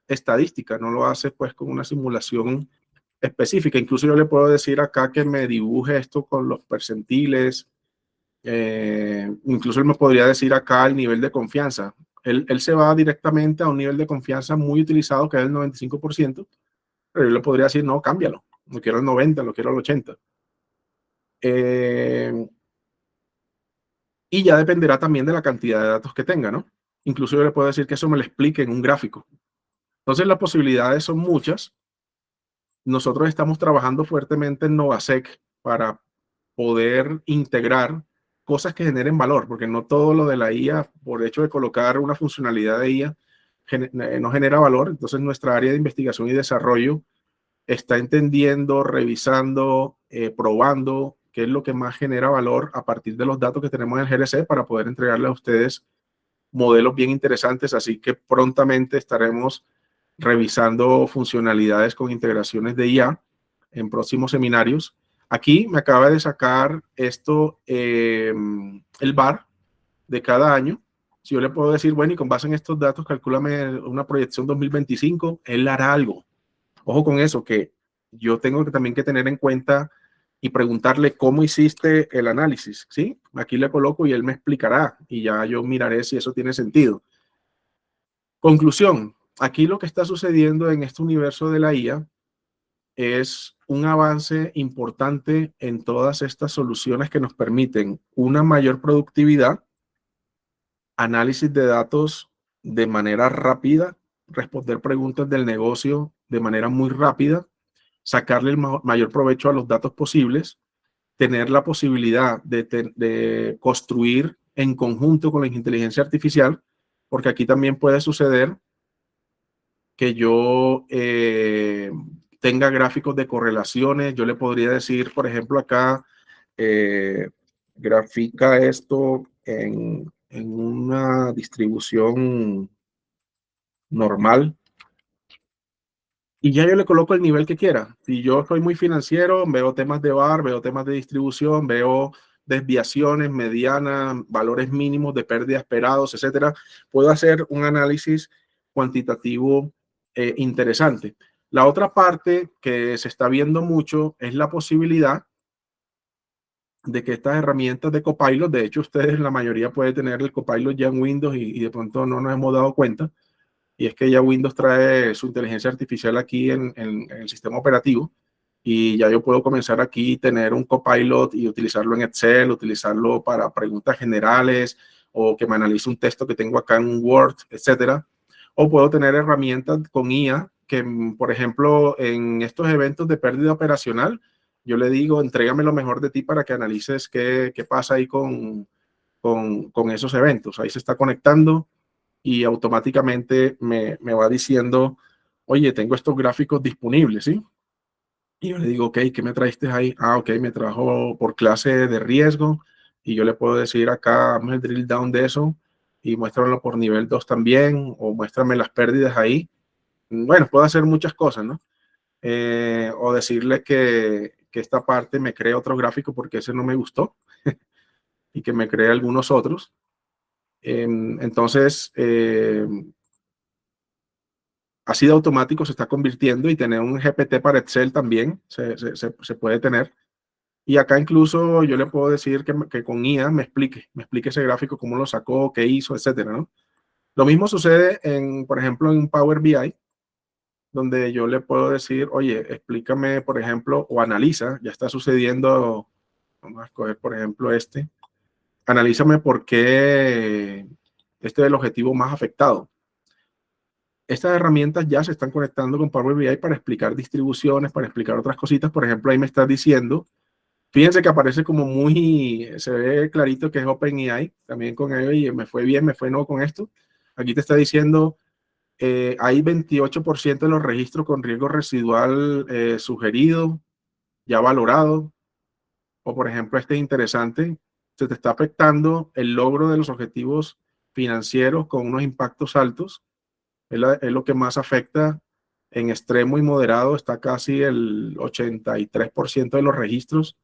Speaker 1: estadística, no lo hace pues con una simulación específica. Incluso yo le puedo decir acá que me dibuje esto con los percentiles. Incluso él me podría decir acá el nivel de confianza. Él se va directamente a un nivel de confianza muy utilizado que es el 95%, pero yo le podría decir, no, cámbialo. No quiero el 90, lo quiero el 80. Y ya dependerá también de la cantidad de datos que tenga, ¿no? Incluso yo le puedo decir que eso me lo explique en un gráfico. Entonces las posibilidades son muchas. Nosotros estamos trabajando fuertemente en Novasec para poder integrar cosas que generen valor, porque no todo lo de la IA, por hecho de colocar una funcionalidad de IA, no genera valor. Entonces nuestra área de investigación y desarrollo está entendiendo, revisando, probando qué es lo que más genera valor a partir de los datos que tenemos en el GRC para poder entregarle a ustedes modelos bien interesantes. Así que prontamente estaremos revisando funcionalidades con integraciones de IA en próximos seminarios. Aquí me acaba de sacar esto, el VAR de cada año. Si yo le puedo decir, bueno, y con base en estos datos, calcúlame una proyección 2025, él hará algo. Ojo con eso, que yo tengo que también que tener en cuenta y preguntarle cómo hiciste el análisis, ¿sí? Aquí le coloco y él me explicará y ya yo miraré si eso tiene sentido. Conclusión, aquí lo que está sucediendo en este universo de la IA es un avance importante en todas estas soluciones que nos permiten una mayor productividad, análisis de datos de manera rápida, responder preguntas del negocio de manera muy rápida, sacarle el mayor provecho a los datos posibles, tener la posibilidad de construir en conjunto con la inteligencia artificial, porque aquí también puede suceder que yo tenga gráficos de correlaciones. Yo le podría decir, por ejemplo, acá, grafica esto en una distribución normal y ya yo le coloco el nivel que quiera. Si yo soy muy financiero, veo temas de VAR, veo temas de distribución, veo desviaciones medianas, valores mínimos de pérdida esperados, etcétera. Puedo hacer un análisis cuantitativo interesante. La otra parte que se está viendo mucho es la posibilidad de que estas herramientas de Copilot, de hecho ustedes la mayoría puede tener el Copilot ya en Windows y de pronto no nos hemos dado cuenta, y es que ya Windows trae su inteligencia artificial aquí en el sistema operativo y ya yo puedo comenzar aquí tener un Copilot y utilizarlo en Excel, utilizarlo para preguntas generales o que me analice un texto que tengo acá en Word, etcétera. O puedo tener herramientas con IA que, por ejemplo, en estos eventos de pérdida operacional, yo le digo, entrégame lo mejor de ti para que analices qué pasa ahí con esos eventos. Ahí se está conectando. y automáticamente me va diciendo, oye, tengo estos gráficos disponibles, ¿sí? Y yo le digo, ok, ¿qué me trajiste ahí? Ah, ok, me trajo por clase de riesgo y yo le puedo decir acá, vamos el drill down de eso y muéstramelo por nivel 2 también o muéstrame las pérdidas ahí. Bueno, puedo hacer muchas cosas, ¿no? O decirle que esta parte me cree otro gráfico porque ese no me gustó y que me cree algunos otros. Entonces, así de automático se está convirtiendo y tener un GPT para Excel también se puede tener. Y acá incluso yo le puedo decir que con IA me explique ese gráfico, cómo lo sacó, qué hizo, etcétera, ¿no? Lo mismo sucede por ejemplo, en Power BI, donde yo le puedo decir, oye, explícame, por ejemplo, o analiza, ya está sucediendo, vamos a escoger, por ejemplo, analízame por qué este es el objetivo más afectado. Estas herramientas ya se están conectando con Power BI para explicar distribuciones, para explicar otras cositas. Por ejemplo, ahí me está diciendo, fíjense que aparece como se ve clarito que es OpenAI, también con ello, y me fue bien, me fue no con esto. Aquí te está diciendo, hay 28% de los registros con riesgo residual sugerido, ya valorado. O por ejemplo, este es interesante, se te está afectando el logro de los objetivos financieros con unos impactos altos. Es lo que más afecta en extremo y moderado, está casi el 83% de los registros.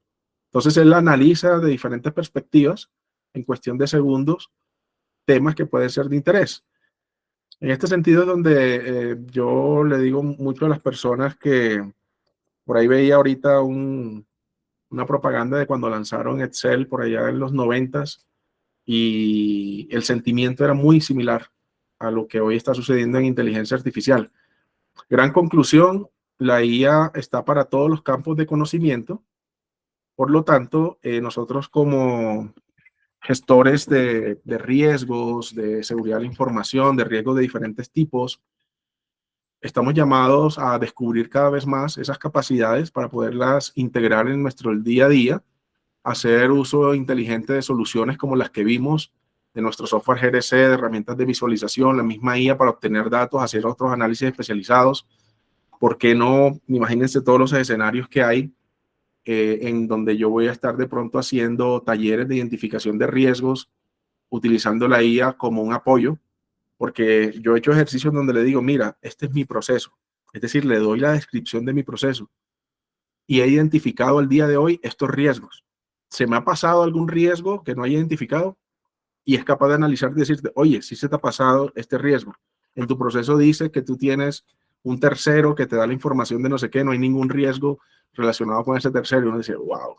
Speaker 1: Entonces él analiza de diferentes perspectivas, en cuestión de segundos, temas que pueden ser de interés. En este sentido es donde yo le digo mucho a las personas que por ahí veía ahorita una propaganda de cuando lanzaron Excel por allá en los 90s y el sentimiento era muy similar a lo que hoy está sucediendo en inteligencia artificial. Gran conclusión, la IA está para todos los campos de conocimiento. Por lo tanto, nosotros como gestores de riesgos, de seguridad de la información, de riesgos de diferentes tipos, estamos llamados a descubrir cada vez más esas capacidades para poderlas integrar en nuestro día a día, hacer uso inteligente de soluciones como las que vimos de nuestro software GRC, de herramientas de visualización, la misma IA para obtener datos, hacer otros análisis especializados. ¿Por qué no? Imagínense todos los escenarios que hay en donde yo voy a estar de pronto haciendo talleres de identificación de riesgos, utilizando la IA como un apoyo, porque yo he hecho ejercicios donde le digo, mira, este es mi proceso. Es decir, le doy la descripción de mi proceso y he identificado al día de hoy estos riesgos. ¿Se me ha pasado algún riesgo que no haya identificado? Y es capaz de analizar y decirte, oye, sí se te ha pasado este riesgo. En tu proceso dice que tú tienes un tercero que te da la información de no sé qué, no hay ningún riesgo relacionado con ese tercero. Y uno dice, wow,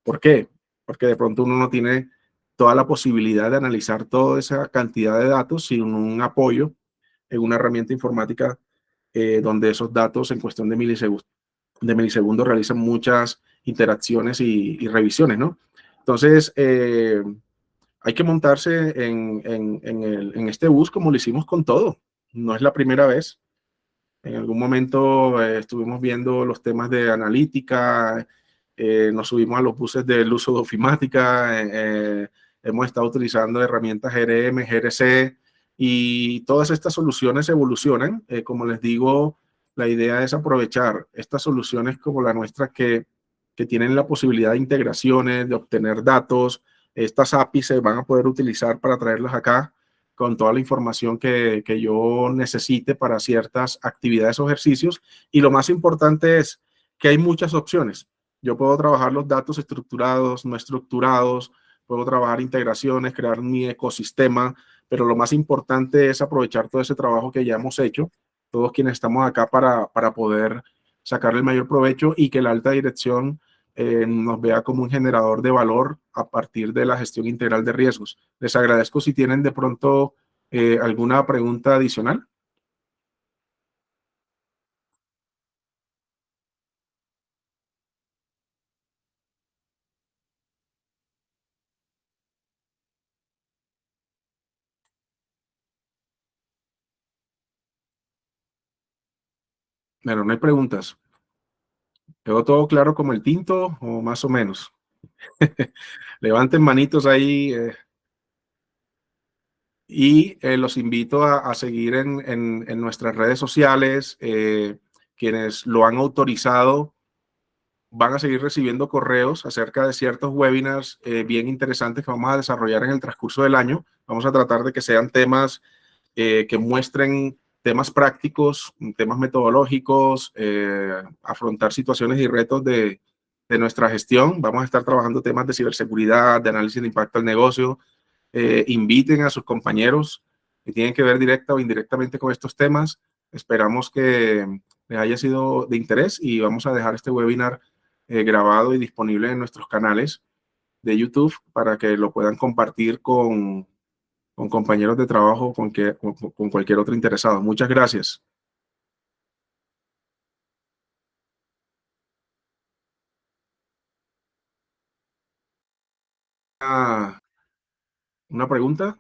Speaker 1: ¿por qué? Porque de pronto uno no tiene toda la posibilidad de analizar toda esa cantidad de datos sin un apoyo en una herramienta informática donde esos datos en cuestión de milisegundos realizan muchas interacciones y revisiones, ¿no? Entonces, hay que montarse en este bus como lo hicimos con todo. No es la primera vez. En algún momento estuvimos viendo los temas de analítica, nos subimos a los buses del uso de ofimática, hemos estado utilizando herramientas GRM, GRC y todas estas soluciones evolucionan. Como les digo, la idea es aprovechar estas soluciones como la nuestra que tienen la posibilidad de integraciones, de obtener datos. Estas APIs se van a poder utilizar para traerlas acá con toda la información que yo necesite para ciertas actividades o ejercicios. Y lo más importante es que hay muchas opciones. Yo puedo trabajar los datos estructurados, no estructurados, puedo trabajar integraciones, crear mi ecosistema, pero lo más importante es aprovechar todo ese trabajo que ya hemos hecho, todos quienes estamos acá para poder sacar el mayor provecho y que la alta dirección nos vea como un generador de valor a partir de la gestión integral de riesgos. Les agradezco si tienen de pronto alguna pregunta adicional. Bueno, no hay preguntas. ¿Quedó todo claro como el tinto o más o menos? Levanten manitos ahí Y los invito a seguir en nuestras redes sociales. Quienes lo han autorizado van a seguir recibiendo correos acerca de ciertos webinars bien interesantes que vamos a desarrollar en el transcurso del año. Vamos a tratar de que sean temas que muestren temas prácticos, temas metodológicos, afrontar situaciones y retos de nuestra gestión. Vamos a estar trabajando temas de ciberseguridad, de análisis de impacto al negocio. Inviten a sus compañeros que tienen que ver directa o indirectamente con estos temas. Esperamos que les haya sido de interés y vamos a dejar este webinar grabado y disponible en nuestros canales de YouTube para que lo puedan compartir con compañeros de trabajo, con cualquier otro interesado. Muchas gracias. ¿Una pregunta?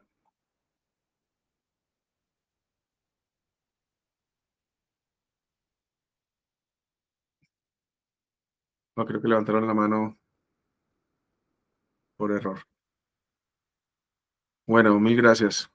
Speaker 1: No, creo que levantaron la mano por error. Bueno, mil gracias.